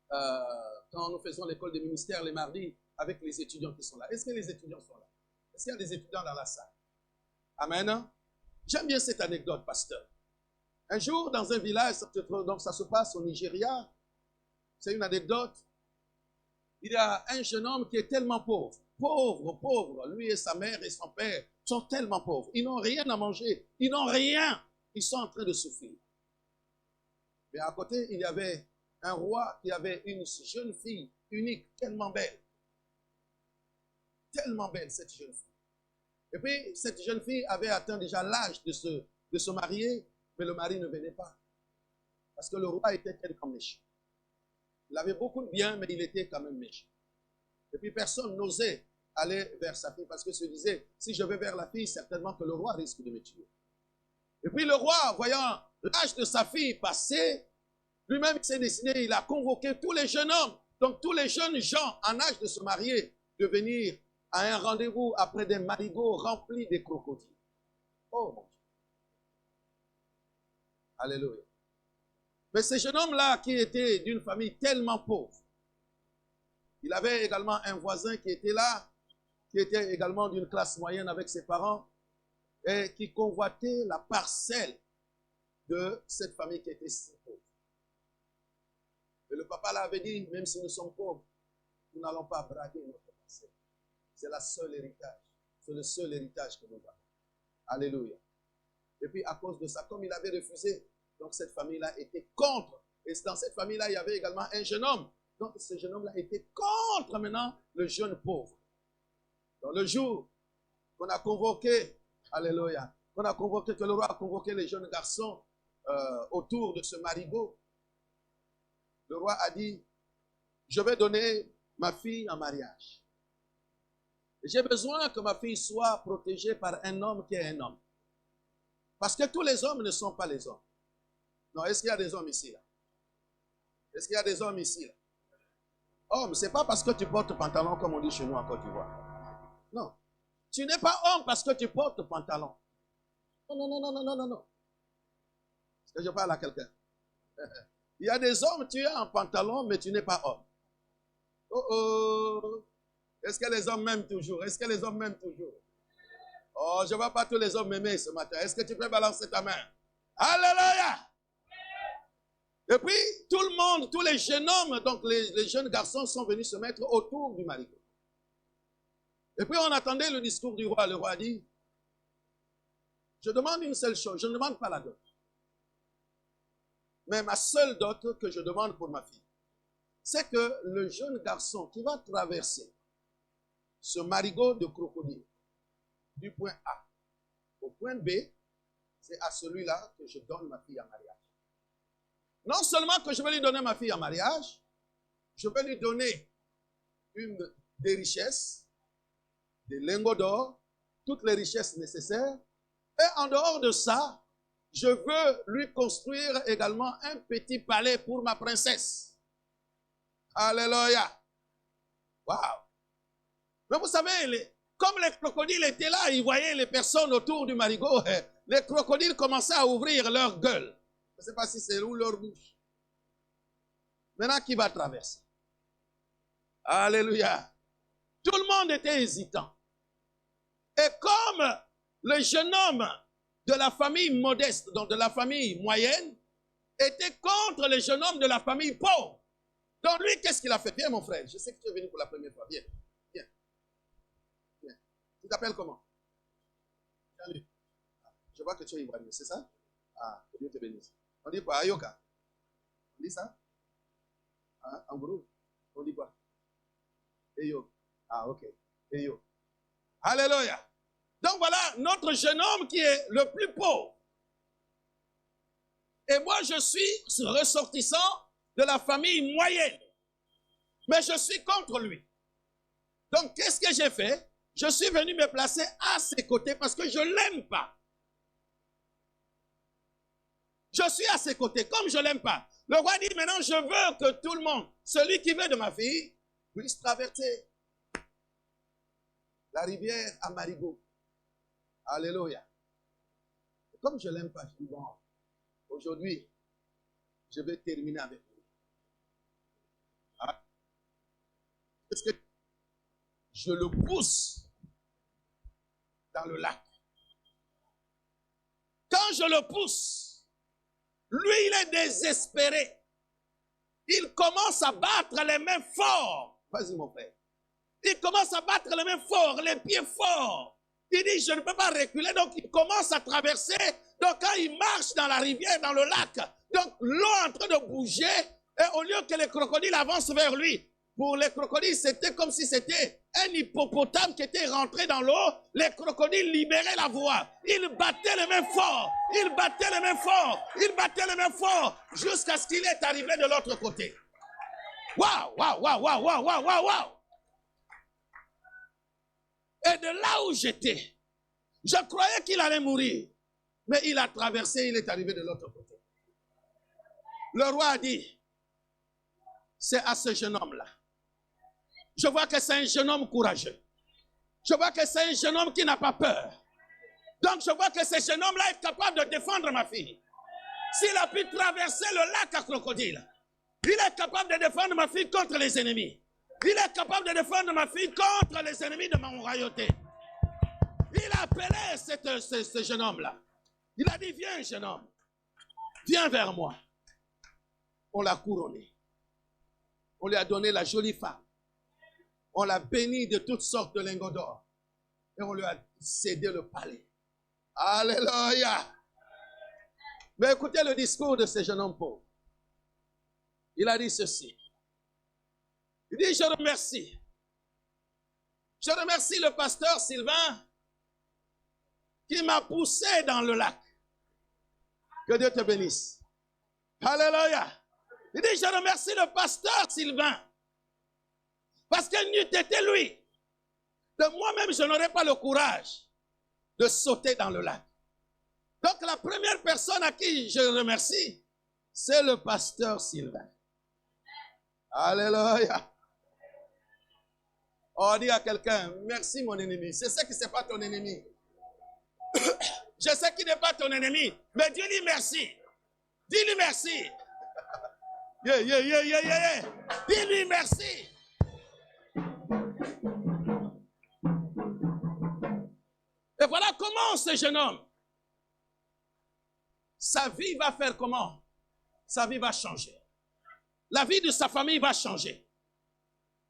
Quand nous faisons l'école des ministères les mardis avec les étudiants qui sont là. Est-ce que les étudiants sont là? Est-ce qu'il y a des étudiants dans la salle? Amen. J'aime bien cette anecdote, pasteur. Un jour, dans un village, donc ça se passe au Nigeria, c'est une anecdote. Il y a un jeune homme qui est tellement pauvre, pauvre. Lui et sa mère et son père sont tellement pauvres. Ils n'ont rien à manger. Ils n'ont rien. Ils sont en train de souffrir. Mais à côté, il y avait un roi qui avait une jeune fille unique, tellement belle. Tellement belle, cette jeune fille. Et puis, cette jeune fille avait atteint déjà l'âge de se marier, mais le mari ne venait pas. Parce que le roi était tellement méchant. Il avait beaucoup de biens, mais il était quand même méchant. Et puis, personne n'osait aller vers sa fille parce que se disait, si je vais vers la fille, certainement que le roi risque de me tuer. Et puis, le roi, voyant l'âge de sa fille passer, lui-même s'est décidé, il a convoqué tous les jeunes hommes, donc tous les jeunes gens en âge de se marier, de venir à un rendez-vous après des marigots remplis de crocodiles. Oh mon Dieu. Alléluia. Mais ce jeune homme-là, qui était d'une famille tellement pauvre, il avait également un voisin qui était là, qui était également d'une classe moyenne avec ses parents, et qui convoitait la parcelle de cette famille qui était si pauvre. Et le papa l'avait dit, même si nous sommes pauvres, nous n'allons pas braquer notre parcelle. C'est la seule héritage. C'est le seul héritage que nous avons. Alléluia. Et puis à cause de ça, comme il avait refusé, donc cette famille-là était contre. Et dans cette famille-là, il y avait également un jeune homme. Donc ce jeune homme-là était contre maintenant le jeune pauvre. Donc le jour qu'on a convoqué, alléluia, qu'on a convoqué, que le roi a convoqué les jeunes garçons autour de ce marigot, le roi a dit, je vais donner ma fille en mariage. J'ai besoin que ma fille soit protégée par un homme qui est un homme. Parce que tous les hommes ne sont pas les hommes. Non, est-ce qu'il y a des hommes ici là? Est-ce qu'il y a des hommes ici là? Homme, c'est pas parce que tu portes pantalon comme on dit chez nous en Côte d'Ivoire. Non. Tu n'es pas homme parce que tu portes pantalon. Non, non, non, non, non, non, non. Est-ce que je parle à quelqu'un? Il y a des hommes, tu es en pantalon, mais tu n'es pas homme. Oh oh. Est-ce que les hommes m'aiment toujours? Est-ce que les hommes m'aiment toujours? Oh, je ne vois pas tous les hommes m'aimer ce matin. Est-ce que tu peux balancer ta main? Alléluia! Et puis, tout le monde, tous les jeunes hommes, donc les jeunes garçons sont venus se mettre autour du marigot. Et puis, on attendait le discours du roi. Le roi dit, je demande une seule chose, je ne demande pas la dot. Mais ma seule dot que je demande pour ma fille, c'est que le jeune garçon qui va traverser ce marigot de crocodile du point A au point B, c'est à celui-là que je donne ma fille en mariage. Non seulement que je vais lui donner ma fille en mariage, je vais lui donner des richesses, des lingots d'or, toutes les richesses nécessaires. Et en dehors de ça, je veux lui construire également un petit palais pour ma princesse. Alléluia. Waouh. Mais vous savez, comme les crocodiles étaient là, ils voyaient les personnes autour du marigot, les crocodiles commençaient à ouvrir leur gueule. Je ne sais pas si c'est où leur bouche. Maintenant, qui va traverser? Alléluia. Tout le monde était hésitant. Et comme le jeune homme de la famille modeste, donc de la famille moyenne, était contre le jeune homme de la famille pauvre. Donc lui, qu'est-ce qu'il a fait? Viens mon frère, je sais que tu es venu pour la première fois. Viens, viens, viens. Tu t'appelles comment? Salut. Je vois que tu es ivoirien, c'est ça? Ah, que Dieu te bénisse. On dit quoi? Ayoka. On dit ça? Ah, en gros, on dit quoi? Eyo. Ah, ok. Eyo. Alléluia. Donc voilà, notre jeune homme qui est le plus pauvre. Et moi, je suis ressortissant de la famille moyenne. Mais je suis contre lui. Donc, qu'est-ce que j'ai fait? Je suis venu me placer à ses côtés parce que je ne l'aime pas. Je suis à ses côtés, comme je ne l'aime pas. Le roi dit, maintenant, je veux que tout le monde, celui qui veut de ma fille, puisse traverser la rivière à marigot. Alléluia. Et comme je ne l'aime pas, je dis, bon, aujourd'hui, je vais terminer avec lui. Est-ce que je le pousse dans le lac? Quand je le pousse, lui, il est désespéré. Il commence à battre les mains fort. Vas-y, mon frère. Il commence à battre les mains fort, les pieds forts. Il dit, je ne peux pas reculer. Donc, il commence à traverser. Donc, quand il marche dans la rivière, dans le lac, donc l'eau est en train de bouger. Et au lieu que les crocodiles avancent vers lui, Pour les crocodiles, c'était comme si c'était un hippopotame qui était rentré dans l'eau. Les crocodiles libéraient la voie. Ils battaient les mains fort. Ils battaient les mains fort. Ils battaient les mains fort. Jusqu'à ce qu'il est arrivé de l'autre côté. Waouh, waouh, waouh, waouh, waouh, waouh, waouh, waouh. Et de là où j'étais, je croyais qu'il allait mourir. Mais il a traversé, il est arrivé de l'autre côté. Le roi a dit, c'est à ce jeune homme-là. Je vois que c'est un jeune homme courageux. Je vois que c'est un jeune homme qui n'a pas peur. Donc je vois que ce jeune homme-là est capable de défendre ma fille. S'il a pu traverser le lac à crocodile, il est capable de défendre ma fille contre les ennemis. Il est capable de défendre ma fille contre les ennemis de mon royauté. Il a appelé ce jeune homme-là. Il a dit, viens jeune homme, viens vers moi. On l'a couronné. On lui a donné la jolie femme. On l'a béni de toutes sortes de lingots d'or. Et on lui a cédé le palais. Alléluia. Mais écoutez le discours de ce jeune homme pauvre. Il a dit ceci. Il dit, je remercie. Je remercie le pasteur Sylvain qui m'a poussé dans le lac. Que Dieu te bénisse. Alléluia. Il dit, je remercie le pasteur Sylvain. Parce que n'eût été lui, de moi-même, je n'aurais pas le courage de sauter dans le lac. Donc, la première personne à qui je remercie, c'est le pasteur Sylvain. Alléluia. On dit à quelqu'un, merci mon ennemi. Je sais que ce n'est pas ton ennemi. Je sais qu'il n'est pas ton ennemi. Mais dis-lui merci. Dis-lui merci. Yeah, yeah, yeah, yeah, yeah. Dis-lui merci. Et voilà comment ce jeune homme, sa vie va faire comment? Sa vie va changer. La vie de sa famille va changer.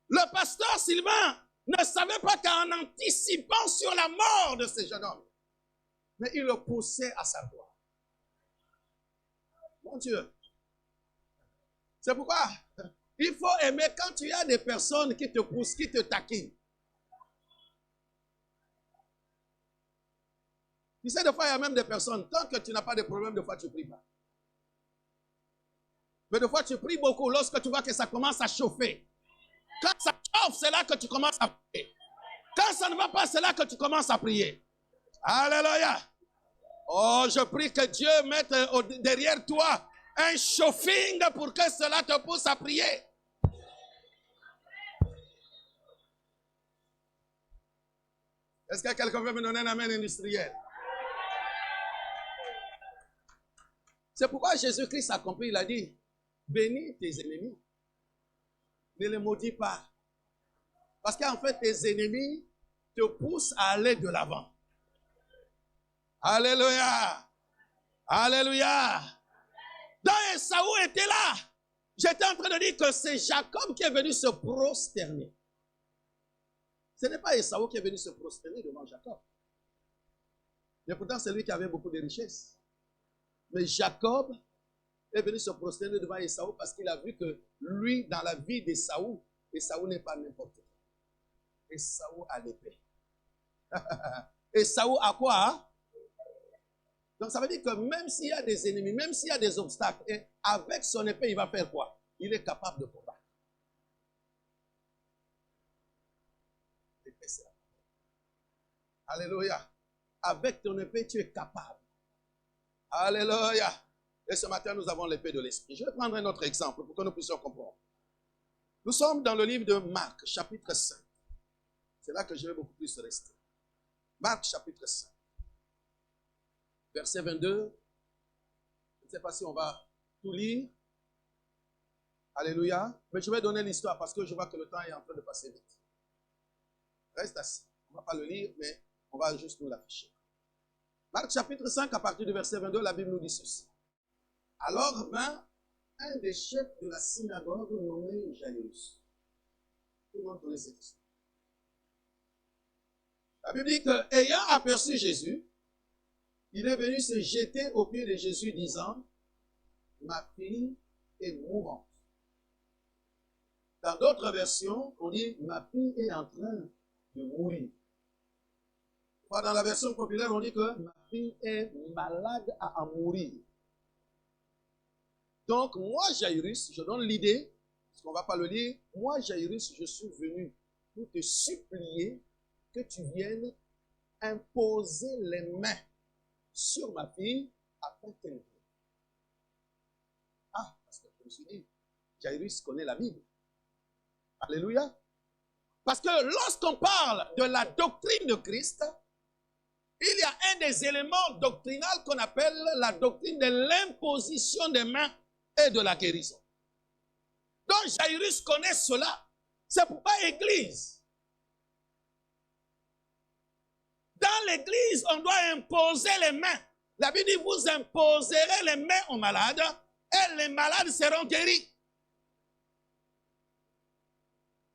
Le pasteur Sylvain ne savait pas qu'en anticipant sur la mort de ce jeune homme, mais il le poussait à sa gloire. Mon Dieu. C'est pourquoi il faut aimer quand tu as des personnes qui te poussent, qui te taquinent. Tu sais, des fois, il y a même des personnes, tant que tu n'as pas de problème, des fois, tu ne pries pas. Mais des fois, tu pries beaucoup lorsque tu vois que ça commence à chauffer. Quand ça chauffe, c'est là que tu commences à prier. Quand ça ne va pas, c'est là que tu commences à prier. Alléluia. Oh, je prie que Dieu mette derrière toi un chauffing pour que cela te pousse à prier. Est-ce que quelqu'un veut me donner un amen industriel? C'est pourquoi Jésus-Christ a compris, il a dit, bénis tes ennemis. Ne les maudis pas. Parce qu'en fait, tes ennemis te poussent à aller de l'avant. Alléluia. Alléluia. Donc Esaü était là. J'étais en train de dire que c'est Jacob qui est venu se prosterner. Ce n'est pas Esaü qui est venu se prosterner devant Jacob. Mais pourtant, c'est lui qui avait beaucoup de richesses. Mais Jacob est venu se prosterner devant Esaü parce qu'il a vu que lui, dans la vie d'Esaü, Esaü n'est pas n'importe qui. Esaü a l'épée. Esaü a quoi? Donc ça veut dire que même s'il y a des ennemis, même s'il y a des obstacles, et avec son épée, il va faire quoi? Il est capable de combattre. L'épée, c'est la parole. Alléluia. Avec ton épée, tu es capable. Alléluia. Et ce matin, nous avons l'épée de l'esprit. Je vais prendre un autre exemple pour que nous puissions comprendre. Nous sommes dans le livre de Marc, chapitre 5. C'est là que je vais beaucoup plus rester. Marc, chapitre 5. Verset 22. Je ne sais pas si on va tout lire. Alléluia. Mais je vais donner l'histoire parce que je vois que le temps est en train de passer vite. Reste assis. On ne va pas le lire, mais on va juste nous l'afficher. Marc chapitre 5, à partir du verset 22, la Bible nous dit ceci. Alors vint un des chefs de la synagogue nommé Jairus. Tout le monde connaît cette histoire. La Bible dit que, ayant aperçu Jésus, il est venu se jeter aux pieds de Jésus, disant, ma fille est mourante. Dans d'autres versions, on dit, ma fille est en train de mourir. Dans la version populaire, on dit que ma fille est malade à en mourir. Donc, moi, Jairus, je donne l'idée, parce qu'on ne va pas le lire, moi, Jairus, je suis venu pour te supplier que tu viennes imposer les mains sur ma fille afin qu'elle vienne. Ah, parce que je me suis dit, Jairus connaît la Bible. Alléluia. Parce que lorsqu'on parle de la doctrine de Christ, il y a un des éléments doctrinaux qu'on appelle la doctrine de l'imposition des mains et de la guérison. Donc Jairus connaît cela. C'est pourquoi l'église. Dans l'église, on doit imposer les mains. La Bible dit, vous imposerez les mains aux malades et les malades seront guéris.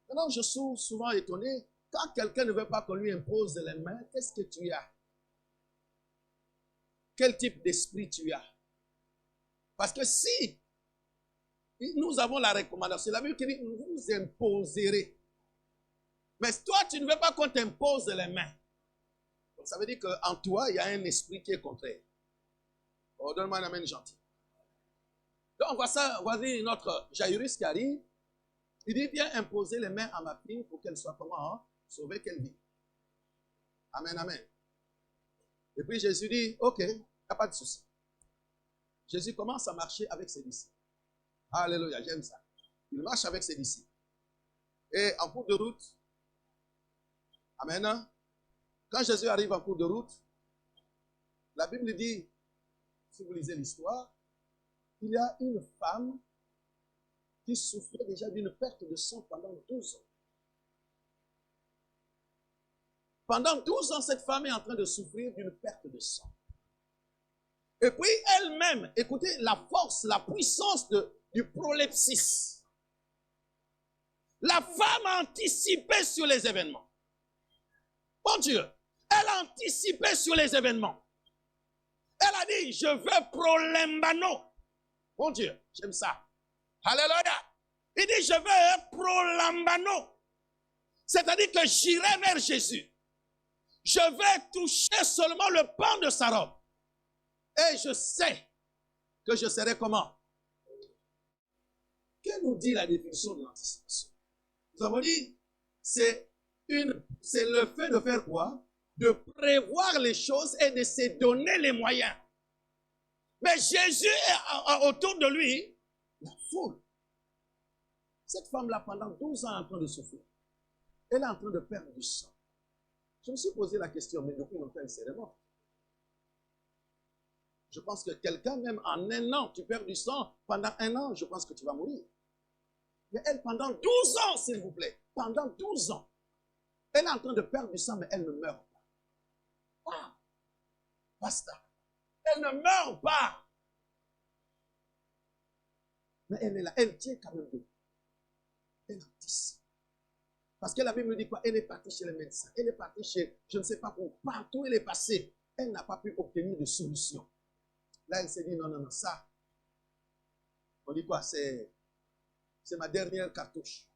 Maintenant, je suis souvent étonné, quand quelqu'un ne veut pas qu'on lui impose les mains, qu'est-ce que tu as? Quel type d'esprit tu as? Parce que si nous avons la recommandation, la Bible qui dit, vous imposerez. Mais toi, tu ne veux pas qu'on t'impose les mains. Donc ça veut dire qu'en toi, il y a un esprit qui est contraire. Oh, donne-moi un amen gentil. Donc voici notre Jairus qui arrive. Il dit, viens imposer les mains à ma fille pour qu'elle soit comment? Hein? Sauvée, qu'elle vit. Amen, amen. Et puis Jésus dit, ok, il n'y a pas de souci. Jésus commence à marcher avec ses disciples. Alléluia, j'aime ça. Il marche avec ses disciples. Et en cours de route, amen, quand Jésus arrive en cours de route, la Bible dit, si vous lisez l'histoire, il y a une femme qui souffrait déjà d'une perte de sang pendant 12 ans. Pendant 12 ans, cette femme est en train de souffrir d'une perte de sang. Et puis elle-même, écoutez la force, la puissance du prolepsis. La femme a anticipé sur les événements. Mon Dieu, elle a anticipé sur les événements. Elle a dit, je veux prolembano. Mon Dieu, j'aime ça. Alléluia. Il dit, je veux prolambano. C'est-à-dire que j'irai vers Jésus. Je vais toucher seulement le pan de sa robe. Et je sais que je serai comment? Que nous dit la définition de l'anticipation? Nous avons dit, c'est le fait de faire quoi? De prévoir les choses et de se donner les moyens. Mais Jésus est autour de lui, la foule. Cette femme-là, pendant 12 ans, est en train de souffrir. Elle est en train de perdre du sang. Je me suis posé la question, mais depuis longtemps, elle serait morte. Je pense que quelqu'un, même en un an, tu perds du sang, pendant un an, je pense que tu vas mourir. Mais elle, pendant 12 ans, s'il vous plaît, pendant 12 ans, elle est en train de perdre du sang, mais elle ne meurt pas. Ah, basta. Elle ne meurt pas. Mais elle est là, elle tient quand même debout. Elle anticipe. Parce que la Bible me dit quoi? Elle est partie chez les médecins, elle est partie chez, je ne sais pas où, partout elle est passée. Elle n'a pas pu obtenir de solution. Là, elle s'est dit, non, non, non, ça, on dit quoi? C'est ma dernière cartouche.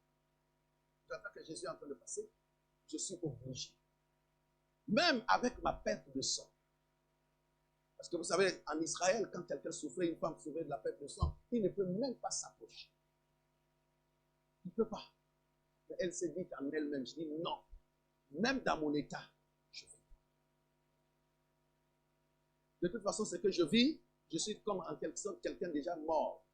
J'attends que Jésus est en train de passer. Je suis obligé. Même avec ma perte de sang. Parce que vous savez, en Israël, quand quelqu'un souffrait, une femme souffrait de la perte de sang, il ne peut même pas s'approcher. Il ne peut pas. Mais elle s'est dit en elle-même, je dis non, même dans mon état, je vis. De toute façon, ce que je vis, je suis comme en quelque sorte quelqu'un déjà mort.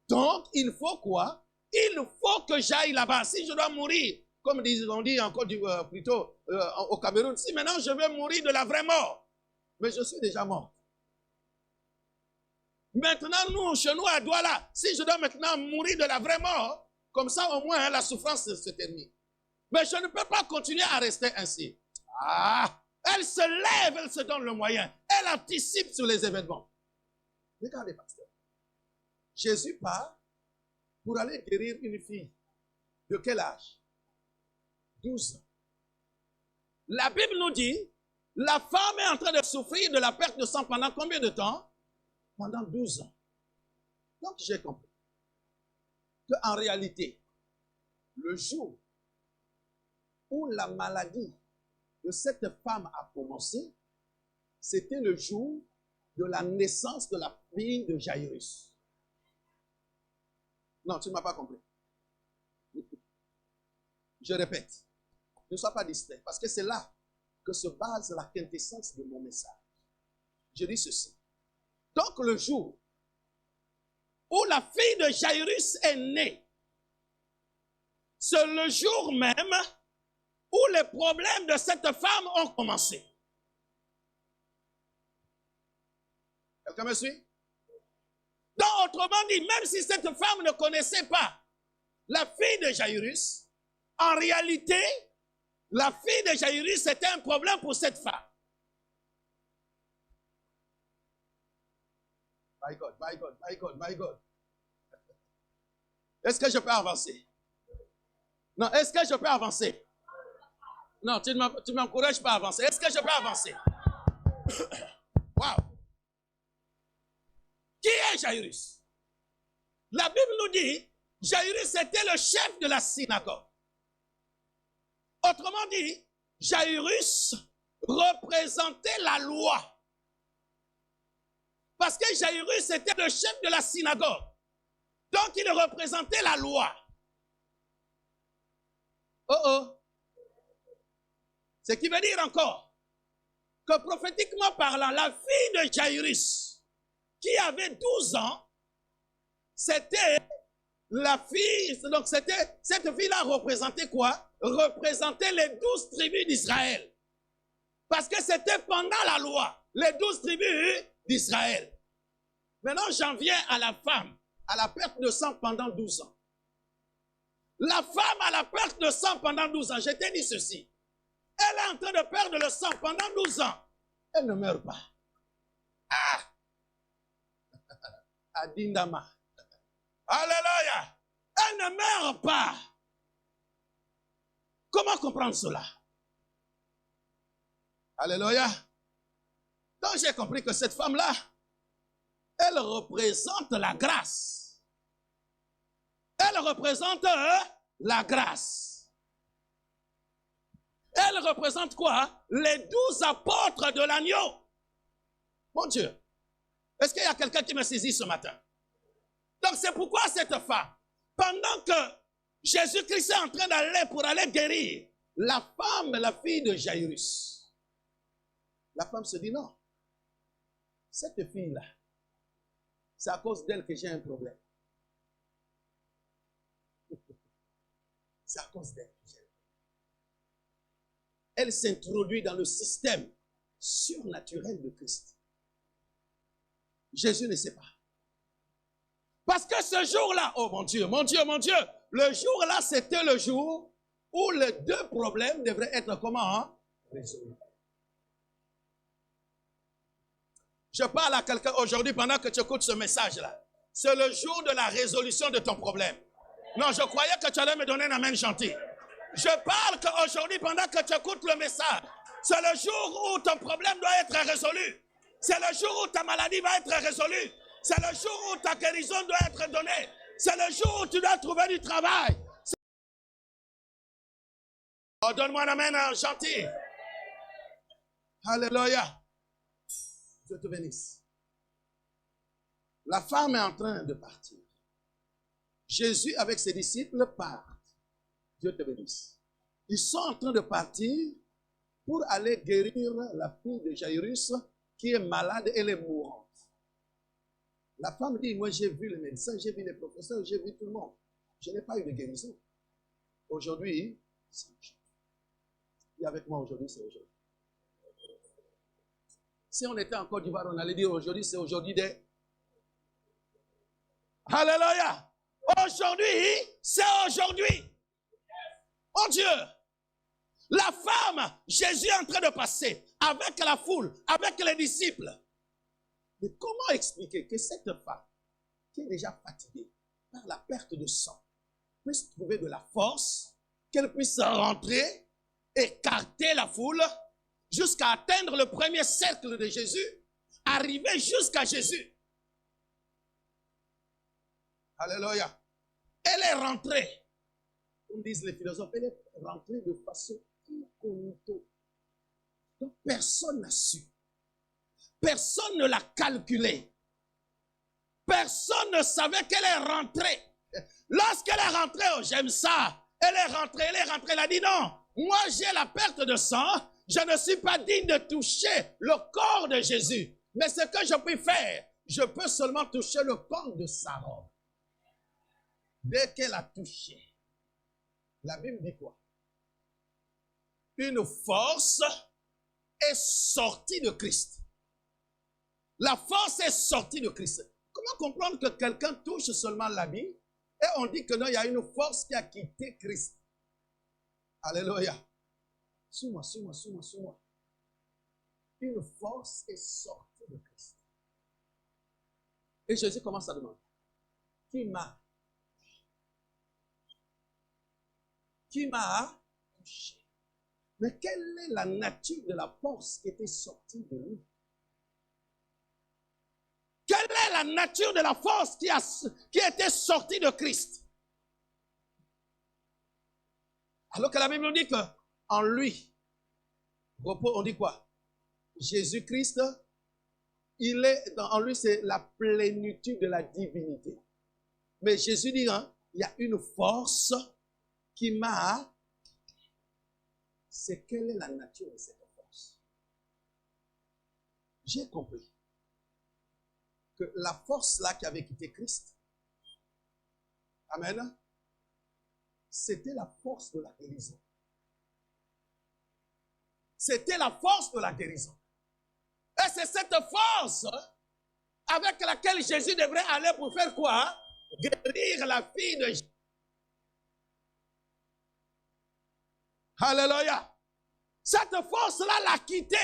Donc, il faut quoi? Il faut que j'aille là-bas. Si je dois mourir, comme on dit encore plutôt au Cameroun, si maintenant je veux mourir de la vraie mort, mais je suis déjà mort. Maintenant, nous, chez nous à Douala, si je dois maintenant mourir de la vraie mort, comme ça au moins la souffrance se termine. Mais je ne peux pas continuer à rester ainsi. Ah, elle se lève, elle se donne le moyen. Elle anticipe sur les événements. Regardez, pasteur. Jésus part pour aller guérir une fille. De quel âge? 12 ans. La Bible nous dit, la femme est en train de souffrir de la perte de sang pendant combien de temps? Pendant 12 ans. Donc j'ai compris qu'en réalité, le jour où la maladie de cette femme a commencé, c'était le jour de la naissance de la fille de Jairus. Non, tu ne m'as pas compris. Je répète, ne sois pas distrait, parce que c'est là que se base la quintessence de mon message. Je dis ceci. Donc le jour où la fille de Jairus est née, c'est le jour même où les problèmes de cette femme ont commencé. Quelqu'un me suit? Donc, autrement dit, même si cette femme ne connaissait pas la fille de Jairus, en réalité, la fille de Jairus était un problème pour cette femme. My God, my God, my God, my God. Est-ce que je peux avancer? Non, est-ce que je peux avancer? Non, tu ne m'encourages pas à avancer. Est-ce que je peux avancer? Wow! Qui est Jairus? La Bible nous dit, Jairus était le chef de la synagogue. Autrement dit, Jairus représentait la loi. Parce que Jairus était le chef de la synagogue. Donc il représentait la loi. Oh oh. Ce qui veut dire encore que prophétiquement parlant, la fille de Jairus, qui avait 12 ans, c'était la fille, donc cette fille-là représentait quoi? Représentait les 12 tribus d'Israël. Parce que c'était pendant la loi, les 12 tribus d'Israël. Maintenant, j'en viens à la femme, à la perte de sang pendant 12 ans. La femme à la perte de sang pendant 12 ans, je t'ai dit ceci. Elle est en train de perdre le sang pendant 12 ans. Elle ne meurt pas. Ah! Adindama. Alléluia. Elle ne meurt pas. Comment comprendre cela? Alléluia. Donc j'ai compris que cette femme-là, elle représente la grâce. Elle représente la grâce. Elle représente quoi? Les 12 apôtres de l'agneau. Mon Dieu. Est-ce qu'il y a quelqu'un qui me saisit ce matin? Donc c'est pourquoi cette femme, pendant que Jésus-Christ est en train d'aller pour aller guérir la femme, la fille de Jairus, la femme se dit non. Cette fille-là, c'est à cause d'elle que j'ai un problème. C'est à cause d'elle que j'ai un problème. Elle s'introduit dans le système surnaturel de Christ. Jésus ne sait pas. Parce que ce jour-là, oh mon Dieu, mon Dieu, mon Dieu, le jour-là, c'était le jour où les deux problèmes devraient être comment résolus. Je parle à quelqu'un aujourd'hui pendant que tu écoutes ce message-là. C'est le jour de la résolution de ton problème. Non, je croyais que tu allais me donner un amen chanté. Je parle qu'aujourd'hui, pendant que tu écoutes le message, c'est le jour où ton problème doit être résolu. C'est le jour où ta maladie va être résolue. C'est le jour où ta guérison doit être donnée. C'est le jour où tu dois trouver du travail. Oh, donne-moi un amen chanté. Alléluia. Je te bénisse. La femme est en train de partir. Jésus avec ses disciples part. Dieu te bénisse. Ils sont en train de partir pour aller guérir la fille de Jairus qui est malade, elle est mourante. La femme dit, moi j'ai vu les médecins, j'ai vu les professeurs, j'ai vu tout le monde. Je n'ai pas eu de guérison. Aujourd'hui, c'est aujourd'hui. Et avec moi aujourd'hui, c'est aujourd'hui. Si on était en Côte d'Ivoire, on allait dire aujourd'hui, c'est aujourd'hui des... Alléluia! Aujourd'hui, c'est aujourd'hui. Mon Dieu! La femme, Jésus est en train de passer avec la foule, avec les disciples. Mais comment expliquer que cette femme, qui est déjà fatiguée par la perte de sang, puisse trouver de la force, qu'elle puisse rentrer, écarter la foule, jusqu'à atteindre le premier cercle de Jésus, arriver jusqu'à Jésus. Alléluia. Elle est rentrée comme disent les philosophes, elle est rentrée de façon incognito. Donc personne n'a su. Personne ne l'a calculé. Personne ne savait qu'elle est rentrée. Lorsqu'elle est rentrée, oh, j'aime ça. Elle est rentrée, elle a dit non. Moi, j'ai la perte de sang. Je ne suis pas digne de toucher le corps de Jésus. Mais ce que je peux faire, je peux seulement toucher le corps de sa robe. Dès qu'elle a touché, la Bible dit quoi? Une force est sortie de Christ. La force est sortie de Christ. Comment comprendre que quelqu'un touche seulement l'habit et on dit que non, il y a une force qui a quitté Christ? Alléluia. Suis-moi. Une force est sortie de Christ. Et Jésus commence à demander, qui m'a touché? Mais quelle est la nature de la force qui était sortie de lui? Quelle est la nature de la force qui était sortie de Christ? Alors que la Bible nous dit qu'en lui, on dit quoi? Jésus-Christ, en lui, c'est la plénitude de la divinité. Mais Jésus dit, hein, il y a une force qui m'a... C'est quelle est la nature de cette force? J'ai compris que la force là qui avait quitté Christ, amen, c'était la force de la guérison. C'était la force de la guérison. Et c'est cette force avec laquelle Jésus devrait aller pour faire quoi? Guérir la fille de Jésus. Alléluia. Cette force-là l'a quitté.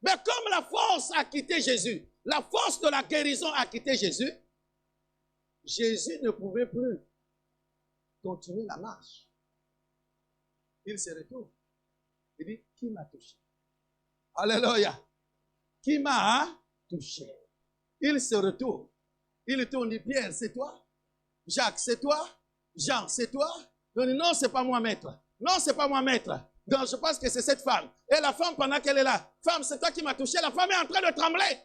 Mais comme la force a quitté Jésus, la force de la guérison a quitté Jésus, Jésus ne pouvait plus continuer la marche. Il se retourne. Il dit, qui m'a touché? Alléluia. Qui m'a touché? Il se retourne. Il tourne, dit, Pierre, c'est toi? Jacques, c'est toi? Jean, c'est toi? Il dit, non, c'est pas moi, maître. Non, c'est pas moi, maître. Donc, je pense que c'est cette femme. Et la femme, pendant qu'elle est là, femme, c'est toi qui m'as touché. La femme est en train de trembler.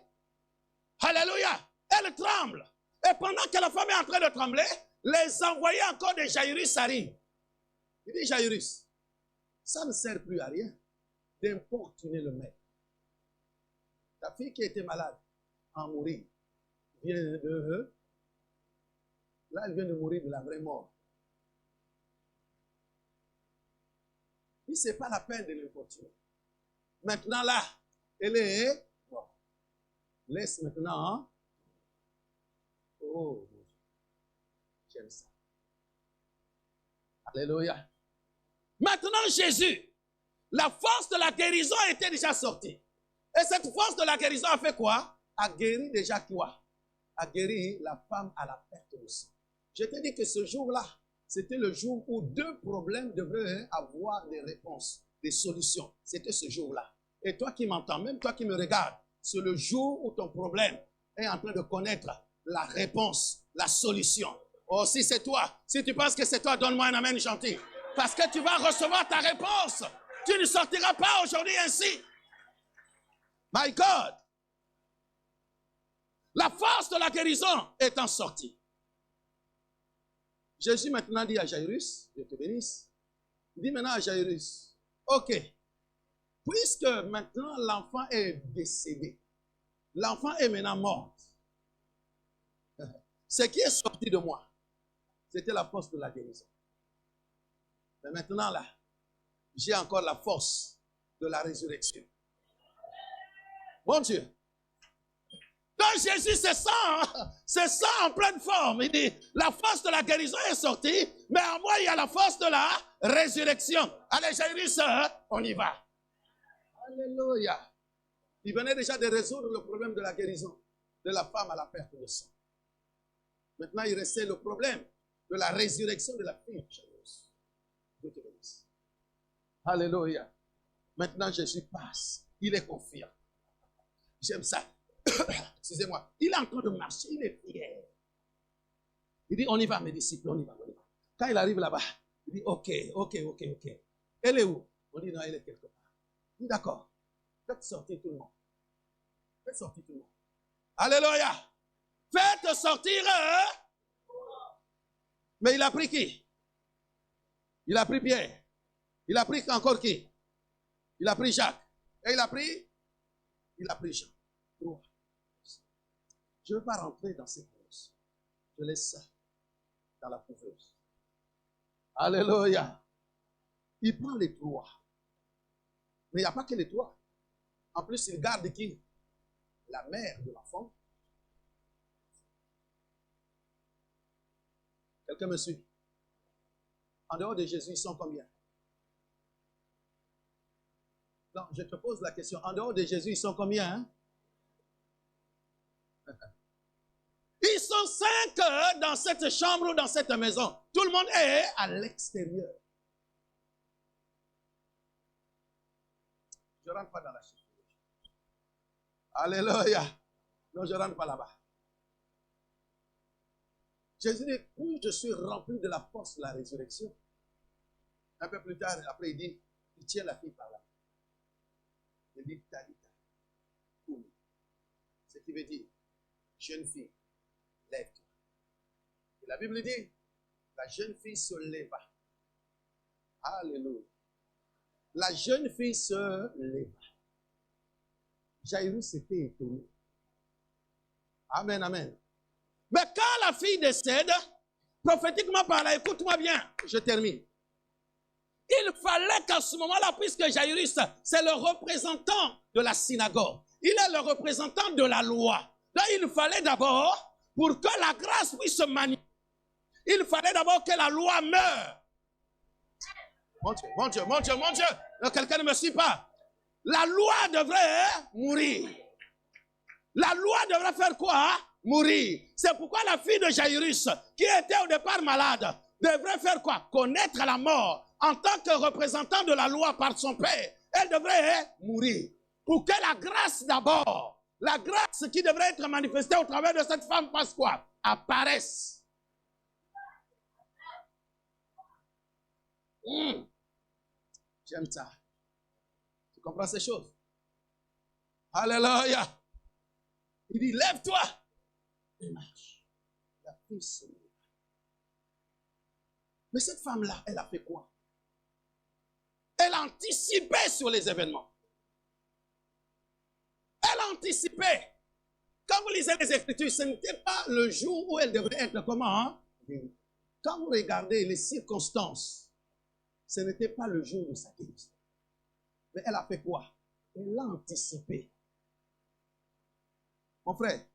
Alléluia. Elle tremble. Et pendant que la femme est en train de trembler, les envoyés encore de Jairus arrivent. Il dit, Jairus, ça ne sert plus à rien d'importuner le maître. Ta fille qui était malade, en mourir, vient de... Là, elle vient de mourir de la vraie mort. Il c'est pas la peine de l'importuner. Maintenant, là, elle est... Bon. Laisse maintenant... Hein? Oh, j'aime ça. Alléluia. Maintenant, Jésus, la force de la guérison était déjà sortie. Et cette force de la guérison a fait quoi? A guéri déjà quoi? A guéri la femme à la perte de sang. Je te dis que ce jour-là, c'était le jour où deux problèmes devraient avoir des réponses, des solutions. C'était ce jour-là. Et toi qui m'entends, même toi qui me regardes, c'est le jour où ton problème est en train de connaître la réponse, la solution. Oh, si c'est toi, si tu penses que c'est toi, donne-moi un amen gentil. Parce que tu vas recevoir ta réponse. Tu ne sortiras pas aujourd'hui ainsi. My God. La force de la guérison étant sortie. Jésus maintenant dit à Jairus, Dieu te bénisse, il dit maintenant à Jairus, ok, puisque maintenant l'enfant est décédé, l'enfant est maintenant mort, ce qui est sorti de moi, c'était la force de la guérison. Mais maintenant là, j'ai encore la force de la résurrection. Mon Dieu. Donc Jésus se sent en pleine forme. Il dit, la force de la guérison est sortie, mais en moi, il y a la force de la résurrection. Allez, Jairus, on y va. Alléluia. Il venait déjà de résoudre le problème de la guérison de la femme à la perte de sang. Maintenant, il restait le problème de la résurrection de la fille. Dieu te bénisse. Alléluia. Maintenant, Jésus passe. Il est confiant. J'aime ça. Excusez-moi. Il est en train de marcher. Il est fier. Il dit, on y va, mes disciples, on y va. Quand il arrive là-bas, il dit, ok. Elle est où? On dit, non, elle est quelque part. Il dit, d'accord. Faites sortir tout le monde. Alléluia. Faites sortir. Mais il a pris qui? Il a pris Pierre. Il a pris encore qui? Il a pris Jacques. Et il a pris Jean. 3. Je ne veux pas rentrer dans ces choses. Je laisse ça dans la couveuse. Alléluia. Il prend les 3. Mais il n'y a pas que les 3. En plus, il garde qui? La mère de l'enfant. Quelqu'un me suit? En dehors de Jésus, ils sont combien? Non, je te pose la question. En dehors de Jésus, ils sont combien? Ils sont 5 dans cette chambre ou dans cette maison. Tout le monde est à l'extérieur. Je ne rentre pas dans la chambre. Alléluia. Non, je ne rentre pas là-bas. Jésus dit, où je suis rempli de la force de la résurrection. Un peu plus tard, après, il dit, il tient la fille par là. Il dit, Talita, Koumi. Ce qui veut dire, jeune fille, lève-toi. Et la Bible dit, la jeune fille se leva. Alléluia. La jeune fille se leva. Jairus était étonné. Amen, amen. Mais quand la fille décède, prophétiquement parlant, écoute-moi bien, je termine. Il fallait qu'à ce moment-là, puisque Jairus, c'est le représentant de la synagogue, il est le représentant de la loi. Donc il fallait d'abord, pour que la grâce puisse se manifester, il fallait d'abord que la loi meure. Mon Dieu. Donc, quelqu'un ne me suit pas. La loi devrait mourir. La loi devrait faire quoi? Mourir. C'est pourquoi la fille de Jairus, qui était au départ malade, devrait faire quoi? Connaître la mort. En tant que représentant de la loi par son père, elle devrait mourir. Pour que la grâce d'abord, la grâce qui devrait être manifestée au travers de cette femme passe quoi? Apparaisse. J'aime ça. Tu comprends ces choses? Alléluia. Il dit, lève-toi et marche. La fille se lève. Mais cette femme-là, elle a fait quoi? Elle a anticipé sur les événements. Elle a anticipé. Quand vous lisez les Écritures, ce n'était pas le jour où elle devrait être comment? Quand vous regardez les circonstances, ce n'était pas le jour de sa guérison. Mais elle a fait quoi? Elle a anticipé. Mon frère,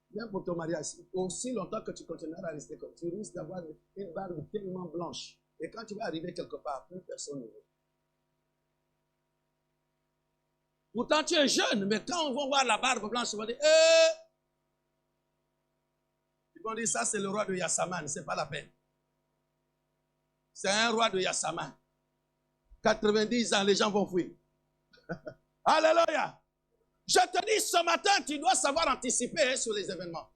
viens pour ton mariage. Aussi longtemps que tu continueras à rester comme tu risques d'avoir une barbe tellement blanche. Et quand tu vas arriver quelque part, plus personne ne veut. Pourtant, tu es jeune, mais quand on va voir la barbe blanche, on va dire, ils vont dire, ça c'est le roi de Yassaman, c'est pas la peine. C'est un roi de Yassaman. 90 ans, les gens vont fuir. Alléluia. Je te dis ce matin, tu dois savoir anticiper sur les événements.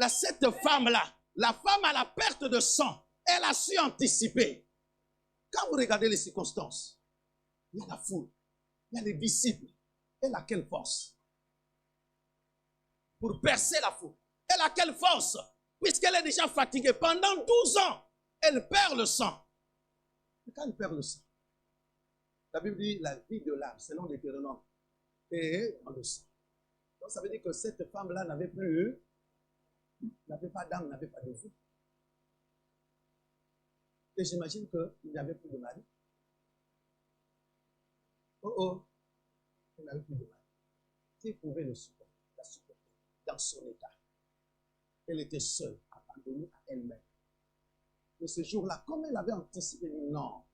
Cette femme-là, la femme à la perte de sang, elle a su anticiper. Quand vous regardez les circonstances, il y a la foule, il y a les disciples. Elle a quelle force? Pour percer la foule. Elle a quelle force? Puisqu'elle est déjà fatiguée. Pendant 12 ans, elle perd le sang. Et quand elle perd le sang, la Bible dit la vie de l'âme, selon Deutéronome, est dans le sang. Donc ça veut dire que cette femme-là n'avait pas d'âme, n'avait pas de vie. Et j'imagine qu'il n'y avait plus de mari. Il n'avait plus de mari. S'il pouvait la supporter dans son état. Elle était seule, abandonnée à elle-même. Mais ce jour-là, comme elle avait anticipé, non,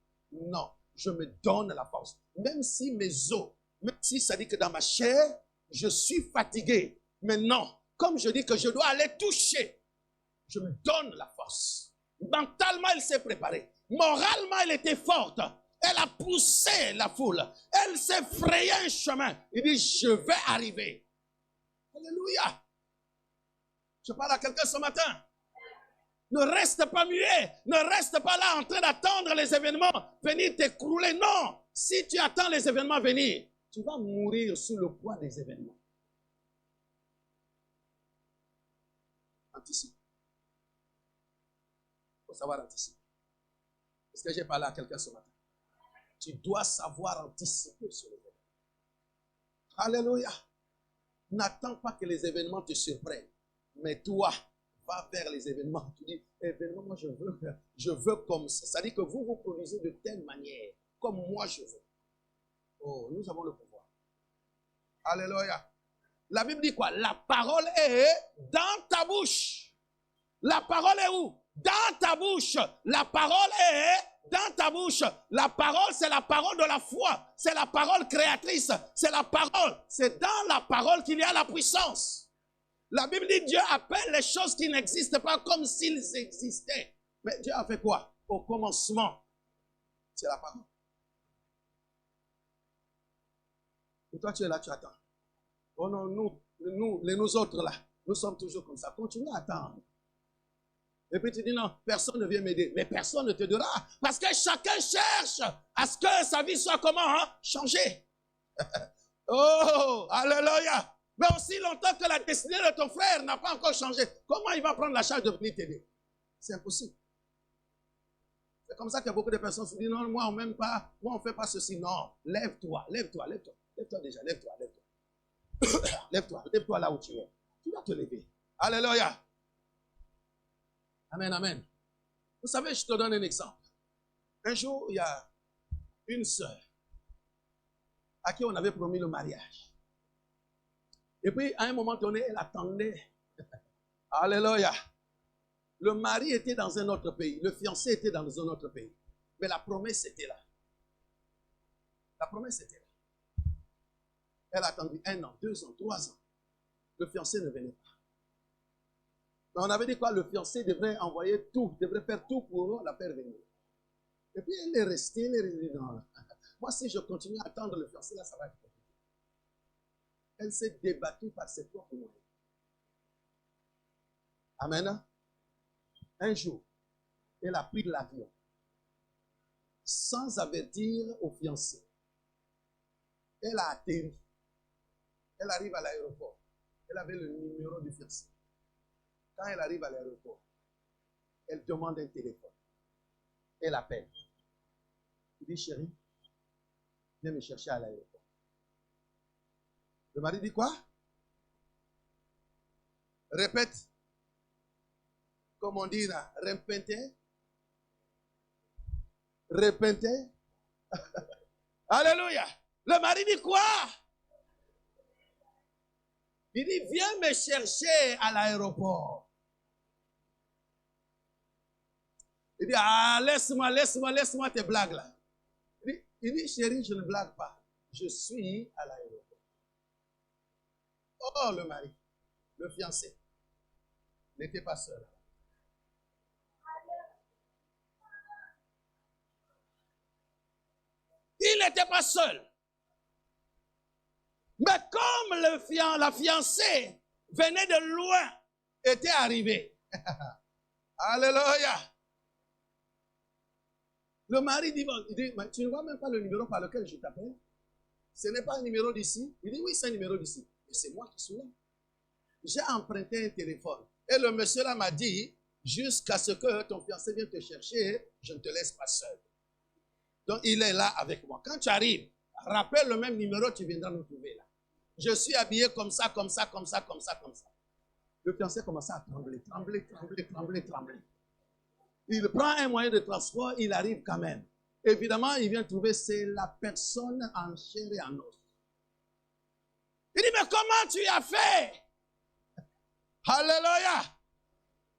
je me donne la force. Même si mes os, même si ça dit que dans ma chair, je suis fatigué. Mais non, comme je dis que je dois aller toucher, je me donne la force. Mentalement, elle s'est préparée. Moralement, elle était forte. Elle a poussé la foule. Elle s'est frayé un chemin. Il dit, je vais arriver. Alléluia. Je parle à quelqu'un ce matin. Ne reste pas muet. Ne reste pas là en train d'attendre les événements venir t'écrouler. Non. Si tu attends les événements venir, tu vas mourir sous le poids des événements. Anticipe. Il faut savoir anticiper. Est-ce que j'ai parlé à quelqu'un ce matin? Tu dois savoir anticiper sur les événements. Alléluia. N'attends pas que les événements te surprennent. Mais toi, va vers les événements. Tu dis, événement, moi je veux comme ça. C'est-à-dire que vous produisez de telle manière, comme moi je veux. Oh, nous avons le pouvoir. Alléluia. La Bible dit quoi? La parole est dans ta bouche. La parole est où? Dans ta bouche. La parole est dans ta bouche. La parole, c'est la parole de la foi. C'est la parole créatrice. C'est la parole. C'est dans la parole qu'il y a la puissance. La Bible dit Dieu appelle les choses qui n'existent pas comme s'ils existaient. Mais Dieu a fait quoi? Au commencement, c'est la parole. Et toi, tu es là, tu attends. Oh non, nous autres là, nous sommes toujours comme ça. Continue à attendre. Et puis tu dis non, personne ne vient m'aider. Mais personne ne te dira. Parce que chacun cherche à ce que sa vie soit comment? Changée. Oh, alléluia. Mais aussi longtemps que la destinée de ton frère n'a pas encore changé, comment il va prendre la charge de venir t'aider? C'est impossible. C'est comme ça que beaucoup de personnes se disent non, moi on m'aime pas, moi on fait pas ceci. Non, lève-toi, lève-toi, lève-toi. Lève-toi déjà, lève-toi, lève-toi. Lève-toi, lève-toi là où tu es. Tu dois te lever. Alléluia. Amen, amen. Vous savez, je te donne un exemple. Un jour, il y a une sœur à qui on avait promis le mariage. Et puis, à un moment donné, elle attendait. Alléluia. Le mari était dans un autre pays. Le fiancé était dans un autre pays. Mais la promesse était là. La promesse était là. Elle a attendu 1 an, 2 ans, 3 ans. Le fiancé ne venait pas. Mais on avait dit quoi? Le fiancé devrait envoyer tout, devrait faire tout pour la faire venir. Et puis elle est restée, non. Moi, si je continue à attendre le fiancé, là, ça va être compliqué. Elle s'est débattue par ses propres moyens. Amen. Un jour, elle a pris l'avion sans avertir au fiancé. Elle a atterri. Elle arrive à l'aéroport. Elle avait le numéro du fiancé. Quand elle arrive à l'aéroport, elle demande un téléphone. Elle appelle. Il dit, chérie, viens me chercher à l'aéroport. Le mari dit quoi? Répète. Comme on dit là, répétez. Répétez. Alléluia. Le mari dit quoi? Il dit, viens me chercher à l'aéroport. Il dit, ah, laisse-moi tes blagues là. Il dit, chérie, je ne blague pas. Je suis à l'aéroport. Oh, le mari, le fiancé, n'était pas seul. Il n'était pas seul. Mais comme la fiancée venait de loin, était arrivée. Alléluia. Le mari dit, tu ne vois même pas le numéro par lequel je t'appelle? Ce n'est pas un numéro d'ici? Il dit, oui, c'est un numéro d'ici. Mais c'est moi qui suis là. J'ai emprunté un téléphone. Et le monsieur là m'a dit, jusqu'à ce que ton fiancé vienne te chercher, je ne te laisse pas seul. Donc, il est là avec moi. Quand tu arrives, rappelle le même numéro, tu viendras nous trouver là. Je suis habillé comme ça, comme ça, comme ça, comme ça, comme ça. Le fiancé commence à trembler. Il prend un moyen de transport, il arrive quand même. Évidemment, il vient trouver, c'est la personne en chair et en os. Il dit, mais comment tu as fait? Alléluia.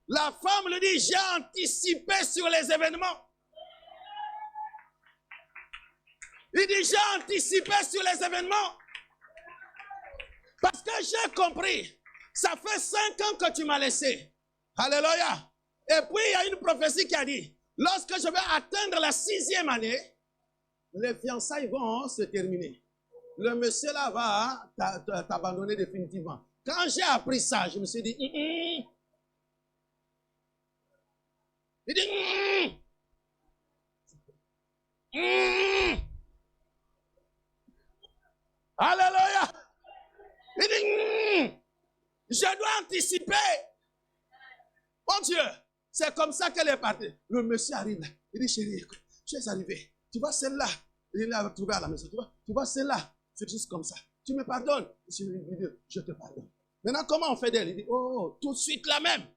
La femme lui dit, j'ai anticipé sur les événements. Il dit, j'ai anticipé sur les événements. Parce que j'ai compris. Ça fait 5 ans que tu m'as laissé. Alléluia. Et puis, il y a une prophétie qui a dit, lorsque je vais atteindre la 6e année, les fiançailles vont se terminer. Le monsieur là va t'abandonner définitivement. Quand j'ai appris ça, je me suis dit, Mon Dieu, c'est comme ça qu'elle est partie. Le monsieur arrive là. Il dit, chérie, écoute, tu es arrivé. Tu vois celle-là. Il l'a trouvée à la maison. Tu vois celle-là. C'est juste comme ça. Tu me pardonnes. Je te pardonne. Maintenant, comment on fait d'elle? Il dit, oh, tout de suite la même.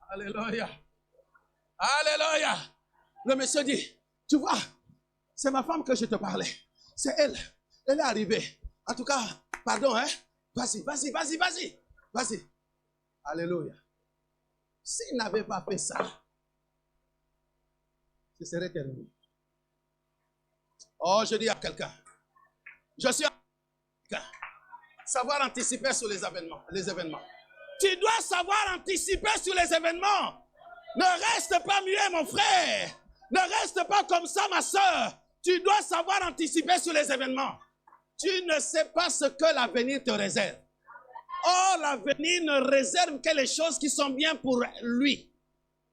Alléluia. Alléluia. Le monsieur dit, tu vois, c'est ma femme que je te parlais. C'est elle. Elle est arrivée. En tout cas, pardon, hein. Vas-y. Vas-y. Alléluia. S'il n'avait pas fait ça, ce serait terminé. Oh, je dis à quelqu'un. Je suis à quelqu'un. Savoir anticiper sur les événements. Tu dois savoir anticiper sur les événements. Ne reste pas muet, mon frère. Ne reste pas comme ça, ma soeur. Tu dois savoir anticiper sur les événements. Tu ne sais pas ce que l'avenir te réserve. Oh, l'avenir ne réserve que les choses qui sont bien pour lui.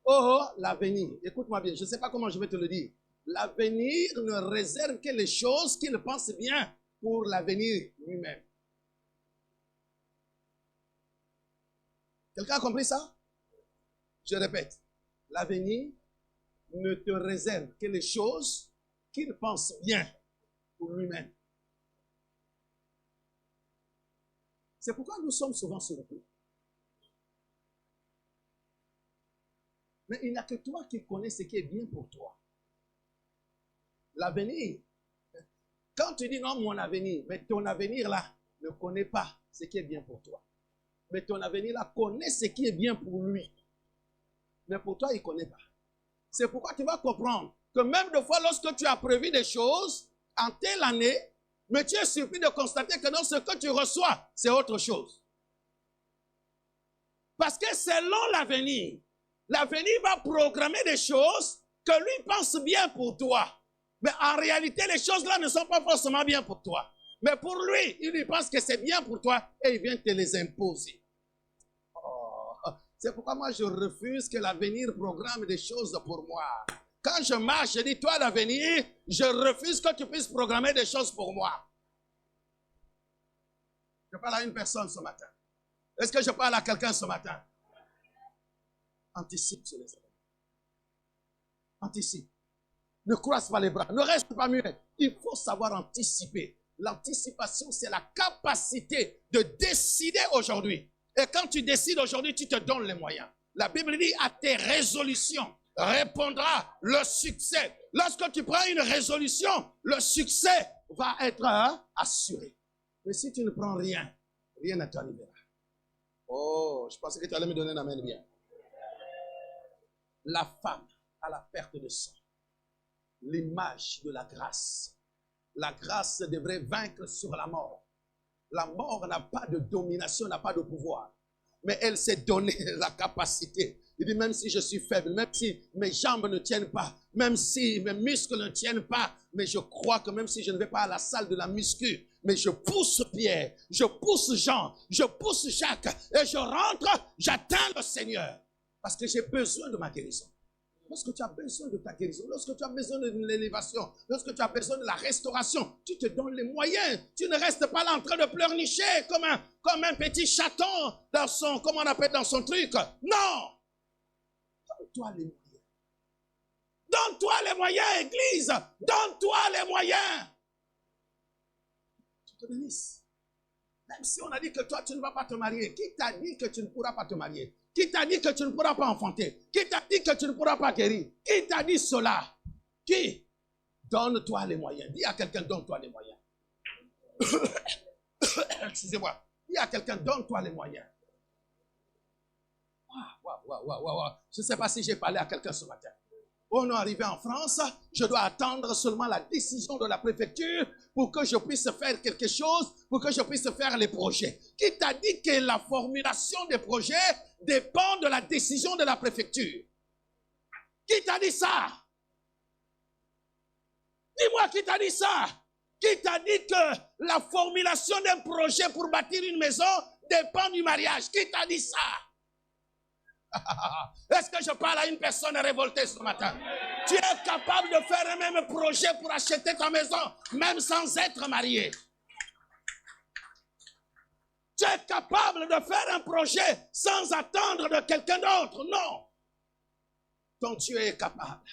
Oh, l'avenir. Écoute-moi bien, je ne sais pas comment je vais te le dire. L'avenir ne réserve que les choses qu'il pense bien pour l'avenir lui-même. Quelqu'un a compris ça? Je répète. L'avenir ne te réserve que les choses qu'il pense bien pour lui-même. C'est pourquoi nous sommes souvent surpris. Mais il n'y a que toi qui connais ce qui est bien pour toi. L'avenir. Quand tu dis non, mon avenir, mais ton avenir là ne connaît pas ce qui est bien pour toi. Mais ton avenir là connaît ce qui est bien pour lui. Mais pour toi, il ne connaît pas. C'est pourquoi tu vas comprendre que même des fois, lorsque tu as prévu des choses en telle année, mais tu es surpris de constater que non, ce que tu reçois, c'est autre chose. Parce que selon l'avenir va programmer des choses que lui pense bien pour toi. Mais en réalité, les choses-là ne sont pas forcément bien pour toi. Mais pour lui, il lui pense que c'est bien pour toi et il vient te les imposer. C'est pourquoi moi, je refuse que l'avenir programme des choses pour moi. Quand je marche, je dis, toi, l'avenir, je refuse que tu puisses programmer des choses pour moi. Je parle à une personne ce matin. Est-ce que je parle à quelqu'un ce matin? Anticipe sur les événements. Anticipe. Ne croise pas les bras. Ne reste pas muet. Il faut savoir anticiper. L'anticipation, c'est la capacité de décider aujourd'hui. Et quand tu décides aujourd'hui, tu te donnes les moyens. La Bible dit, à tes résolutions répondra le succès. Lorsque tu prends une résolution, le succès va être assuré. Mais si tu ne prends rien, rien ne t'arrivera. Oh, je pensais que tu allais me donner un amen bien. La femme à la perte de sang. L'image de la grâce. La grâce devrait vaincre sur la mort. La mort n'a pas de domination, n'a pas de pouvoir. Mais elle s'est donné la capacité. Il dit, même si je suis faible, même si mes jambes ne tiennent pas, même si mes muscles ne tiennent pas, mais je crois que même si je ne vais pas à la salle de la muscu, mais je pousse Pierre, je pousse Jean, je pousse Jacques, et je rentre, j'atteins le Seigneur. Parce que j'ai besoin de ma guérison. Lorsque tu as besoin de ta guérison, lorsque tu as besoin de l'élévation, lorsque tu as besoin de la restauration, tu te donnes les moyens. Tu ne restes pas là en train de pleurnicher comme un petit chaton dans son, comment on appelle, dans son truc. Non! Donne-toi les moyens. Donne-toi les moyens, Église. Donne-toi les moyens. Tu te bénisses. Même si on a dit que toi, tu ne vas pas te marier. Qui t'a dit que tu ne pourras pas te marier? Qui t'a dit que tu ne pourras pas enfanter? Qui t'a dit que tu ne pourras pas guérir? Qui t'a dit cela? Qui? Donne-toi les moyens. Dis à quelqu'un, donne-toi les moyens. Excusez-moi. Dis à quelqu'un, donne-toi les moyens. Je ne sais pas si j'ai parlé à quelqu'un ce matin. On est arrivé en France, je dois attendre seulement la décision de la préfecture pour que je puisse faire quelque chose, pour que je puisse faire les projets. Qui t'a dit que la formulation des projets dépend de la décision de la préfecture? Qui t'a dit ça? Dis-moi qui t'a dit ça? Qui t'a dit que la formulation d'un projet pour bâtir une maison dépend du mariage? Qui t'a dit ça? Est-ce que je parle à une personne révoltée ce matin? Tu es capable de faire un même projet pour acheter ta maison, même sans être marié. Tu es capable de faire un projet sans attendre de quelqu'un d'autre. Non. Ton Dieu est capable.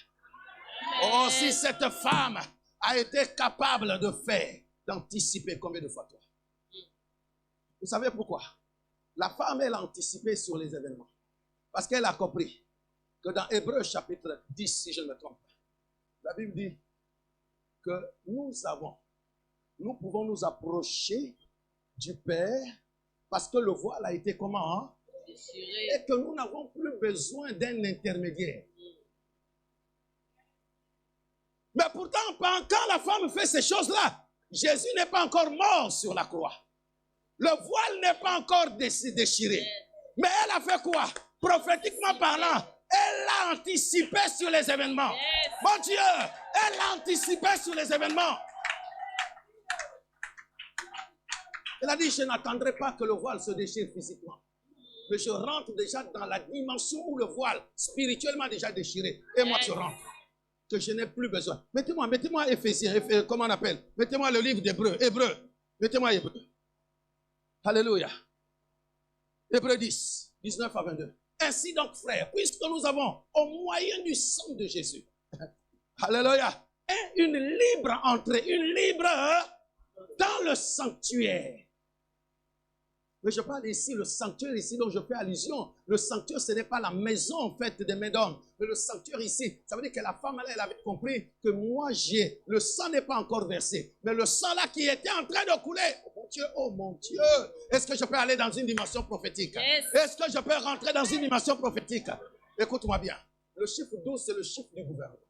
Oh, si cette femme a été capable de faire, d'anticiper, combien de fois toi? Vous savez pourquoi? La femme, elle a anticipé sur les événements. Parce qu'elle a compris que dans Hébreux chapitre 10, si je ne me trompe pas, la Bible dit que nous pouvons nous approcher du Père parce que le voile a été comment? Hein? Et que nous n'avons plus besoin d'un intermédiaire. Mais pourtant, quand la femme fait ces choses-là, Jésus n'est pas encore mort sur la croix. Le voile n'est pas encore déchiré. Mais elle a fait quoi? Prophétiquement parlant, elle a anticipé sur les événements. Mon Dieu, elle a anticipé sur les événements. Elle a dit, je n'attendrai pas que le voile se déchire physiquement. Mais je rentre déjà dans la dimension où le voile spirituellement déjà déchiré. Et moi, je rentre. Que je n'ai plus besoin. Mettez-moi Éphésiens, comment on appelle? Mettez-moi le livre d'Hébreux. Mettez-moi Hébreux. Alléluia. Hébreux 10, 19 à 22. Ainsi donc, frères, puisque nous avons, au moyen du sang de Jésus, alléluia, une libre entrée, une libre dans le sanctuaire. Mais je parle ici, le sanctuaire ici dont je fais allusion. Le sanctuaire, ce n'est pas la maison en fait des mains d'homme. Mais le sanctuaire ici, ça veut dire que la femme, elle avait compris que moi le sang n'est pas encore versé. Mais le sang là qui était en train de couler. Oh mon Dieu. Est-ce que je peux aller dans une dimension prophétique? Yes. Est-ce que je peux rentrer dans une dimension prophétique? Écoute-moi bien. Le chiffre 12, c'est le chiffre du gouvernement.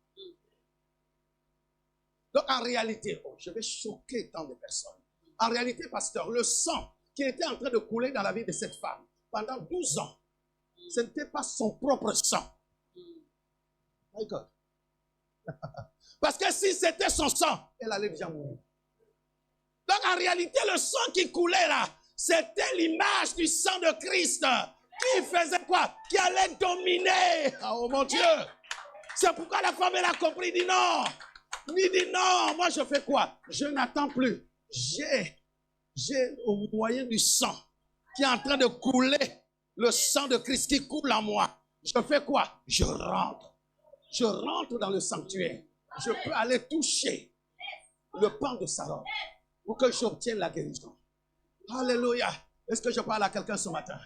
Donc en réalité, je vais choquer tant de personnes. En réalité, pasteur, le sang qui était en train de couler dans la vie de cette femme pendant 12 ans, ce n'était pas son propre sang. My God. Parce que si c'était son sang, elle allait déjà mourir. Donc en réalité, le sang qui coulait là, c'était l'image du sang de Christ qui faisait quoi? Qui allait dominer. Oh mon Dieu. C'est pourquoi la femme, elle a compris, dit non. Il dit non, moi je fais quoi? Je n'attends plus. J'ai au moyen du sang qui est en train de couler, le sang de Christ qui coule en moi. Je fais quoi? Je rentre. Je rentre dans le sanctuaire. Je peux aller toucher le pan de sa robe pour que j'obtienne la guérison. Alléluia. Est-ce que je parle à quelqu'un ce matin?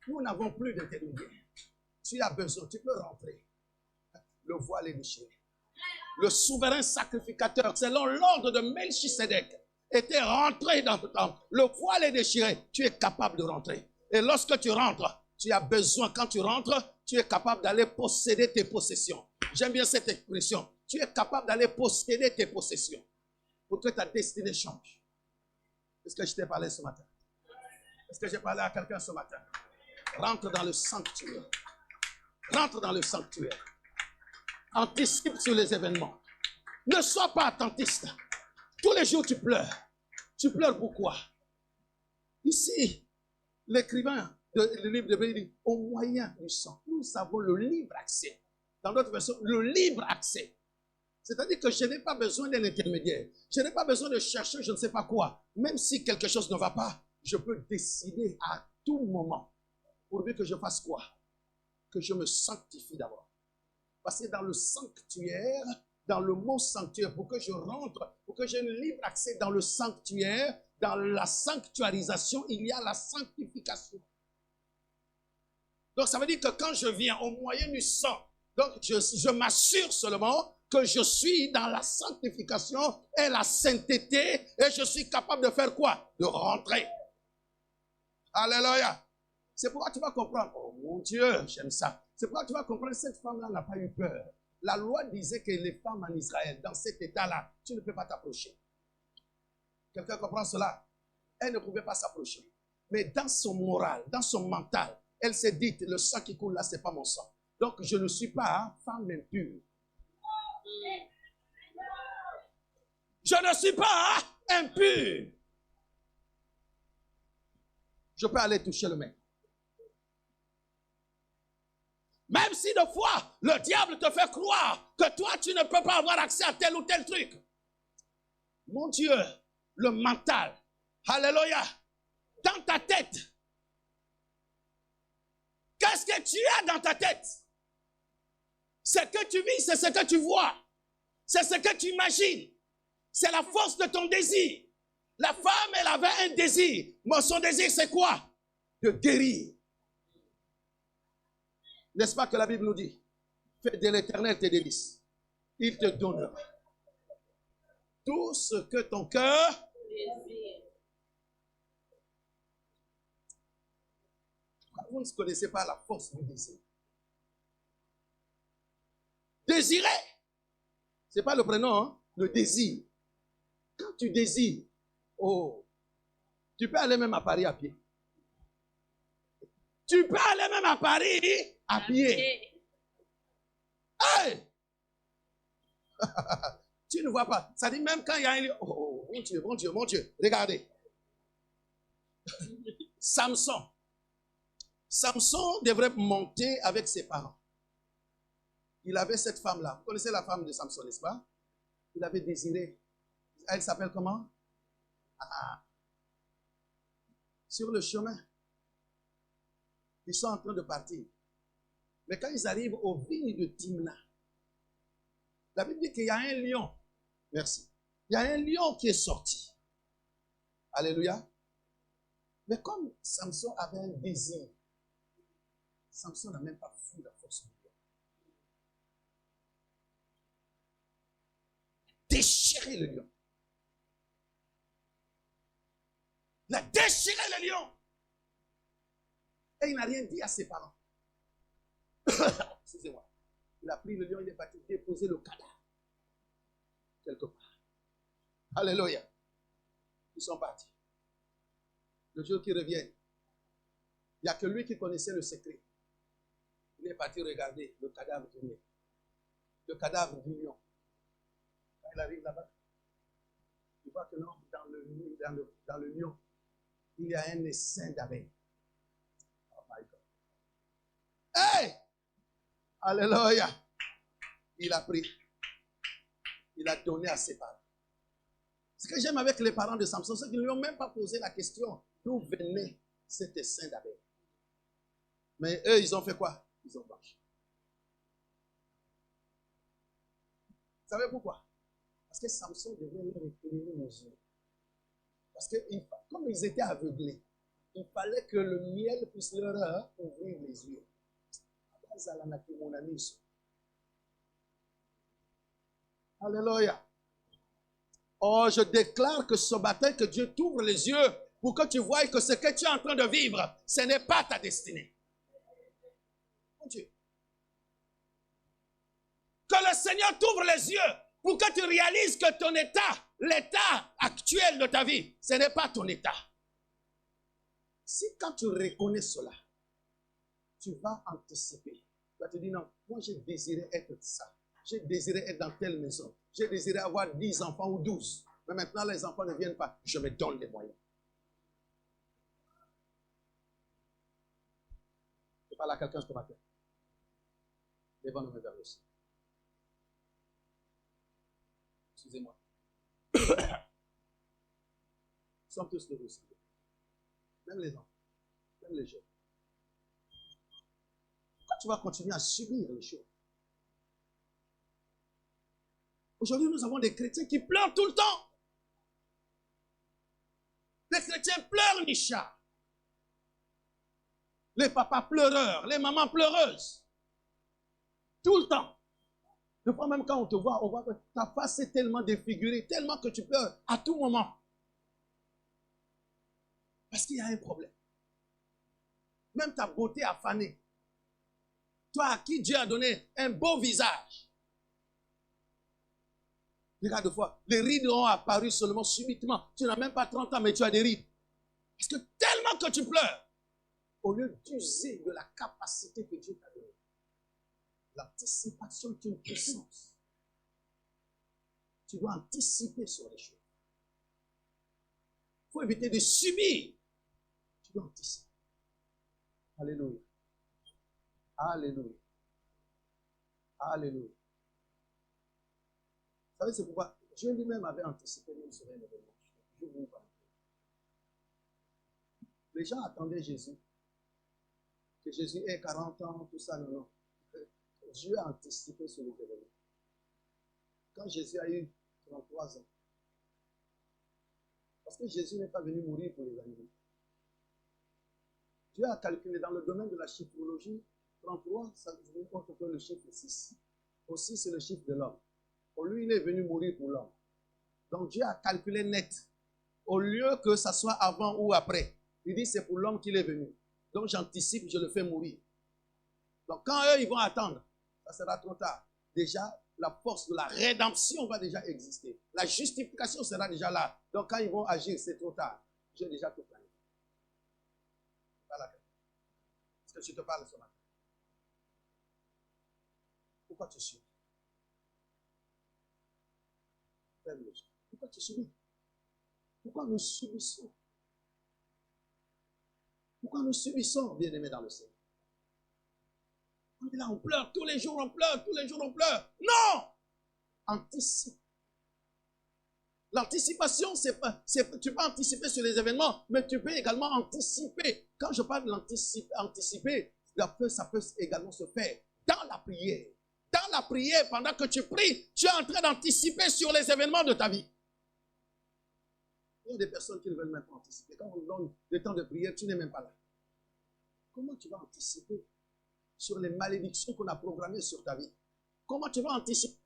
Nous n'avons plus d'intermédiaire. Tu as besoin, tu peux rentrer. Le voile est déchiré. Le souverain sacrificateur, selon l'ordre de Melchisédek, était rentré dans le temple. Le voile est déchiré. Tu es capable de rentrer. Et lorsque tu rentres, tu as besoin, quand tu rentres, tu es capable d'aller posséder tes possessions. J'aime bien cette expression. Tu es capable d'aller posséder tes possessions pour que ta destinée change. Est-ce que je t'ai parlé ce matin? Est-ce que j'ai parlé à quelqu'un ce matin? Rentre dans le sanctuaire. Rentre dans le sanctuaire. Anticipe sur les événements. Ne sois pas attentiste. Tous les jours, tu pleures. Tu pleures pourquoi? Ici, l'écrivain du livre de Béni dit, au moyen du sang, nous avons le libre accès. Dans d'autres versions, le libre accès. C'est-à-dire que je n'ai pas besoin d'un intermédiaire. Je n'ai pas besoin de chercher je ne sais pas quoi. Même si quelque chose ne va pas, je peux décider à tout moment, pourvu que je fasse quoi? Que je me sanctifie d'abord. Parce que dans le sanctuaire, dans le mot sanctuaire, pour que je rentre, pour que j'ai un libre accès dans le sanctuaire, dans la sanctuarisation, il y a la sanctification. Donc ça veut dire que quand je viens au moyen du sang, donc je m'assure seulement que je suis dans la sanctification et la sainteté et je suis capable de faire quoi? De rentrer. Alléluia. C'est pourquoi tu vas comprendre. Oh mon Dieu, j'aime ça. C'est pourquoi tu vas comprendre, cette femme-là n'a pas eu peur. La loi disait que les femmes en Israël, dans cet état-là, tu ne peux pas t'approcher. Quelqu'un comprend cela? Elle ne pouvait pas s'approcher. Mais dans son moral, dans son mental, elle s'est dit, le sang qui coule là, ce n'est pas mon sang. Donc je ne suis pas femme impure. Je ne suis pas impur. Je peux aller toucher le mec. Même si de fois, le diable te fait croire que toi, tu ne peux pas avoir accès à tel ou tel truc. Mon Dieu, le mental. Alléluia. dans ta tête. Qu'est-ce que tu as dans ta tête? Ce que tu vis, c'est ce que tu vois. C'est ce que tu imagines. C'est la force de ton désir. La femme, elle avait un désir. Mais son désir, c'est quoi? De guérir. N'est-ce pas que la Bible nous dit? Fais de l'Éternel tes délices. Il te donnera tout ce que ton cœur désire. Vous ne connaissez pas la force du désir. Désirer, ce n'est pas le prénom, hein? Le désir. Quand tu désires, oh, tu peux aller même à Paris à pied. Tu peux aller même à Paris à pied. Hey! Tu ne vois pas. Ça dit même quand il y a un... Oh, mon Dieu, mon Dieu, mon Dieu. Regardez. Samson. Samson devrait monter avec ses parents. Il avait cette femme-là. Vous connaissez la femme de Samson, n'est-ce pas? Il avait désiré. Elle s'appelle comment? Ah. Sur le chemin, ils sont en train de partir. Mais quand ils arrivent aux vignes de Timna, la Bible dit qu'il y a un lion. Merci. Il y a un lion qui est sorti. Alléluia. Mais comme Samson avait un désir, Samson n'a même pas fui la force du lion. Déchiré le lion. Il a déchiré le lion. Et il n'a rien dit à ses parents. Excusez-moi. Il a pris le lion, il est parti déposer le cadavre. Quelque part. Alléluia. Ils sont partis. Le jour qu'ils reviennent, il n'y a que lui qui connaissait le secret. Il est parti regarder le cadavre du lion. Le cadavre du lion. Quand il arrive là-bas, il voit que non, dans le lion, il y a un essaim d'abeilles. Oh my God. Hey! Alléluia. Il a pris. Il a donné à ses parents. Ce que j'aime avec les parents de Samson, c'est qu'ils ne lui ont même pas posé la question d'où venait cet essaim d'abeilles. Mais eux, ils ont fait quoi? Ils ont mangé. Vous savez pourquoi? Parce que Samson devait leur éclairer les yeux. Parce que comme ils étaient aveuglés, il fallait que le miel puisse leur ouvrir les yeux. Alléluia. Oh, je déclare que ce matin, que Dieu t'ouvre les yeux pour que tu voies que ce que tu es en train de vivre, ce n'est pas ta destinée. Mon Dieu. Que le Seigneur t'ouvre les yeux pour que tu réalises que ton état, l'état actuel de ta vie, ce n'est pas ton état. Si quand tu reconnais cela, tu vas anticiper. Tu vas te dire non, moi j'ai désiré être ça. J'ai désiré être dans telle maison. J'ai désiré avoir 10 enfants ou 12. Mais maintenant les enfants ne viennent pas. Je me donne les moyens. Je parle à quelqu'un ce matin. Lève-nous vers le ciel. Excusez-moi. Nous sommes tous debout. Même les enfants. Même les jeunes. Pourquoi tu vas continuer à subir les choses? Aujourd'hui, nous avons des chrétiens qui pleurent tout le temps. Les chrétiens pleurent, Micha. Les papas pleureurs, les mamans pleureuses. Tout le temps. Des fois, même quand on te voit, on voit que ta face est tellement défigurée, tellement que tu pleures à tout moment. Parce qu'il y a un problème. Même ta beauté a fané. Toi à qui Dieu a donné un beau visage. Regarde, des fois, les rides ont apparu seulement subitement. Tu n'as même pas 30 ans, mais tu as des rides. Parce que tellement que tu pleures, au lieu d'user de la capacité que Dieu t'a donnée, l'anticipation est une puissance. Tu dois anticiper sur les choses. Il faut éviter de subir. Tu dois anticiper. Alléluia. Alléluia. Alléluia. Vous savez, c'est pourquoi Dieu lui-même avait anticipé une serait l'événement. Je vous parle. Les gens attendaient Jésus. Que Jésus ait 40 ans, tout ça, non. Dieu a anticipé sur les événements. Quand Jésus a eu 33 ans, parce que Jésus n'est pas venu mourir pour les animaux. Dieu a calculé dans le domaine de la chiffrologie, 33, ça veut dire que le chiffre 6. Aussi, c'est le chiffre de l'homme. Pour lui, il est venu mourir pour l'homme. Donc Dieu a calculé net. Au lieu que ça soit avant ou après, il dit c'est pour l'homme qu'il est venu. Donc j'anticipe, je le fais mourir. Donc quand eux, ils vont attendre, ça sera trop tard. Déjà, la force de la rédemption va déjà exister. La justification sera déjà là. Donc quand ils vont agir, c'est trop tard. J'ai déjà tout plané. Voilà. Est-ce que je te parle ce matin? Pourquoi tu subis? Pourquoi tu subis? Pourquoi nous subissons? Pourquoi nous subissons, bien-aimés dans le Seigneur? On est là, on pleure, tous les jours on pleure, tous les jours on pleure. Non! Anticipe. L'anticipation, tu peux anticiper sur les événements, mais tu peux également anticiper. Quand je parle d'anticiper, ça peut également se faire dans la prière. Dans la prière, pendant que tu pries, tu es en train d'anticiper sur les événements de ta vie. Il y a des personnes qui ne veulent même pas anticiper. Quand on donne le temps de prière, tu n'es même pas là. Comment tu vas anticiper sur les malédictions qu'on a programmées sur ta vie? Comment tu vas anticiper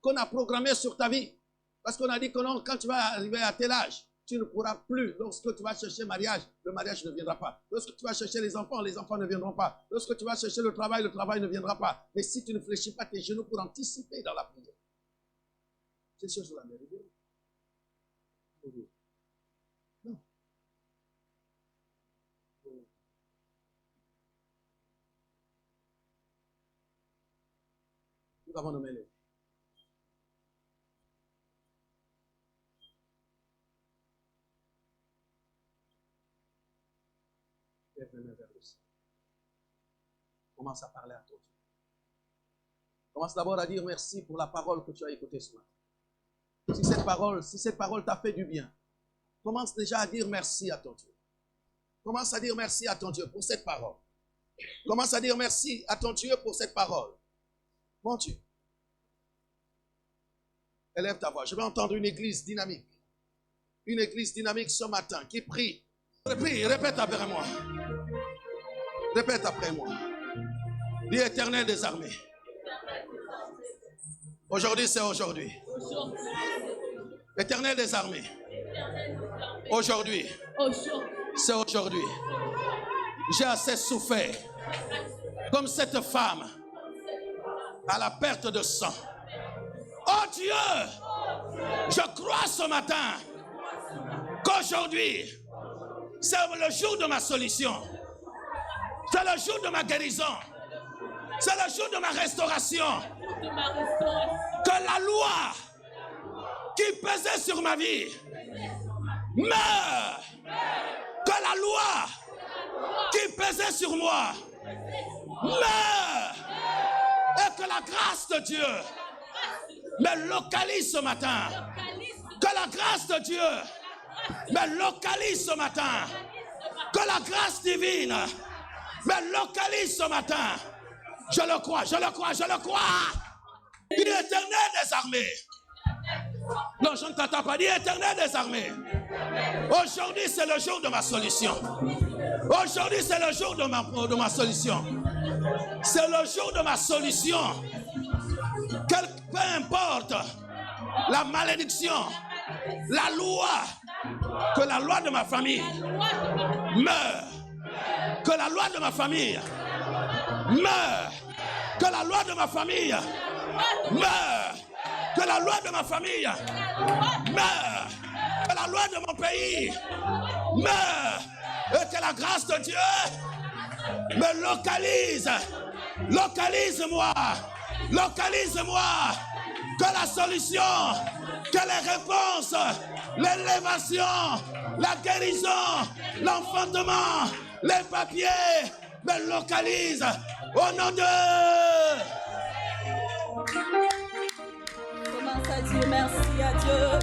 qu'on a programmé sur ta vie? Parce qu'on a dit que non, quand tu vas arriver à tel âge, tu ne pourras plus. Lorsque tu vas chercher mariage, le mariage ne viendra pas. Lorsque tu vas chercher les enfants ne viendront pas. Lorsque tu vas chercher le travail ne viendra pas. Mais si tu ne fléchis pas tes genoux pour anticiper dans la prière, c'est sûr sur la mérite. Non. Nous avons nommé les. Commence à parler à ton Dieu. Commence d'abord à dire merci pour la parole que tu as écoutée ce matin. Si cette parole t'a fait du bien, commence déjà à dire merci à ton Dieu. Commence à dire merci à ton Dieu pour cette parole. Commence à dire merci à ton Dieu pour cette parole. Mon Dieu, élève ta voix. Je vais entendre une église dynamique. Une église dynamique ce matin qui prie. Prie, répète après moi. Répète après moi. Dis Éternel des armées. Aujourd'hui, c'est aujourd'hui. Éternel des armées. Aujourd'hui, c'est aujourd'hui. J'ai assez souffert. Comme cette femme à la perte de sang. Oh Dieu, je crois ce matin qu'aujourd'hui, c'est le jour de ma solution. C'est le jour de ma guérison. C'est le jour de ma restauration. Que la loi qui pesait sur ma vie meure. Que la loi qui pesait sur moi meure. Et que la grâce de Dieu me localise ce matin. Que la grâce de Dieu me localise ce matin. Que la grâce divine me localise ce matin. Je le crois, je le crois, je le crois. Dis Éternel des armées. Non, je ne t'entends pas. Dis Éternel des armées. Aujourd'hui, c'est le jour de ma solution. Aujourd'hui, c'est le jour de ma solution. C'est le jour de ma solution. Peu importe la malédiction, la loi, que la loi de ma famille meure. Que la loi de ma famille meure. Que la loi de ma famille meure. Que la loi de ma famille meure. Que la loi de mon pays meure. Et que la grâce de Dieu me localise. Localise-moi. Localise-moi. Que la solution, que les réponses, l'élévation, la guérison, l'enfantement, les papiers me localisent au nom de... Commence à dire merci à Dieu.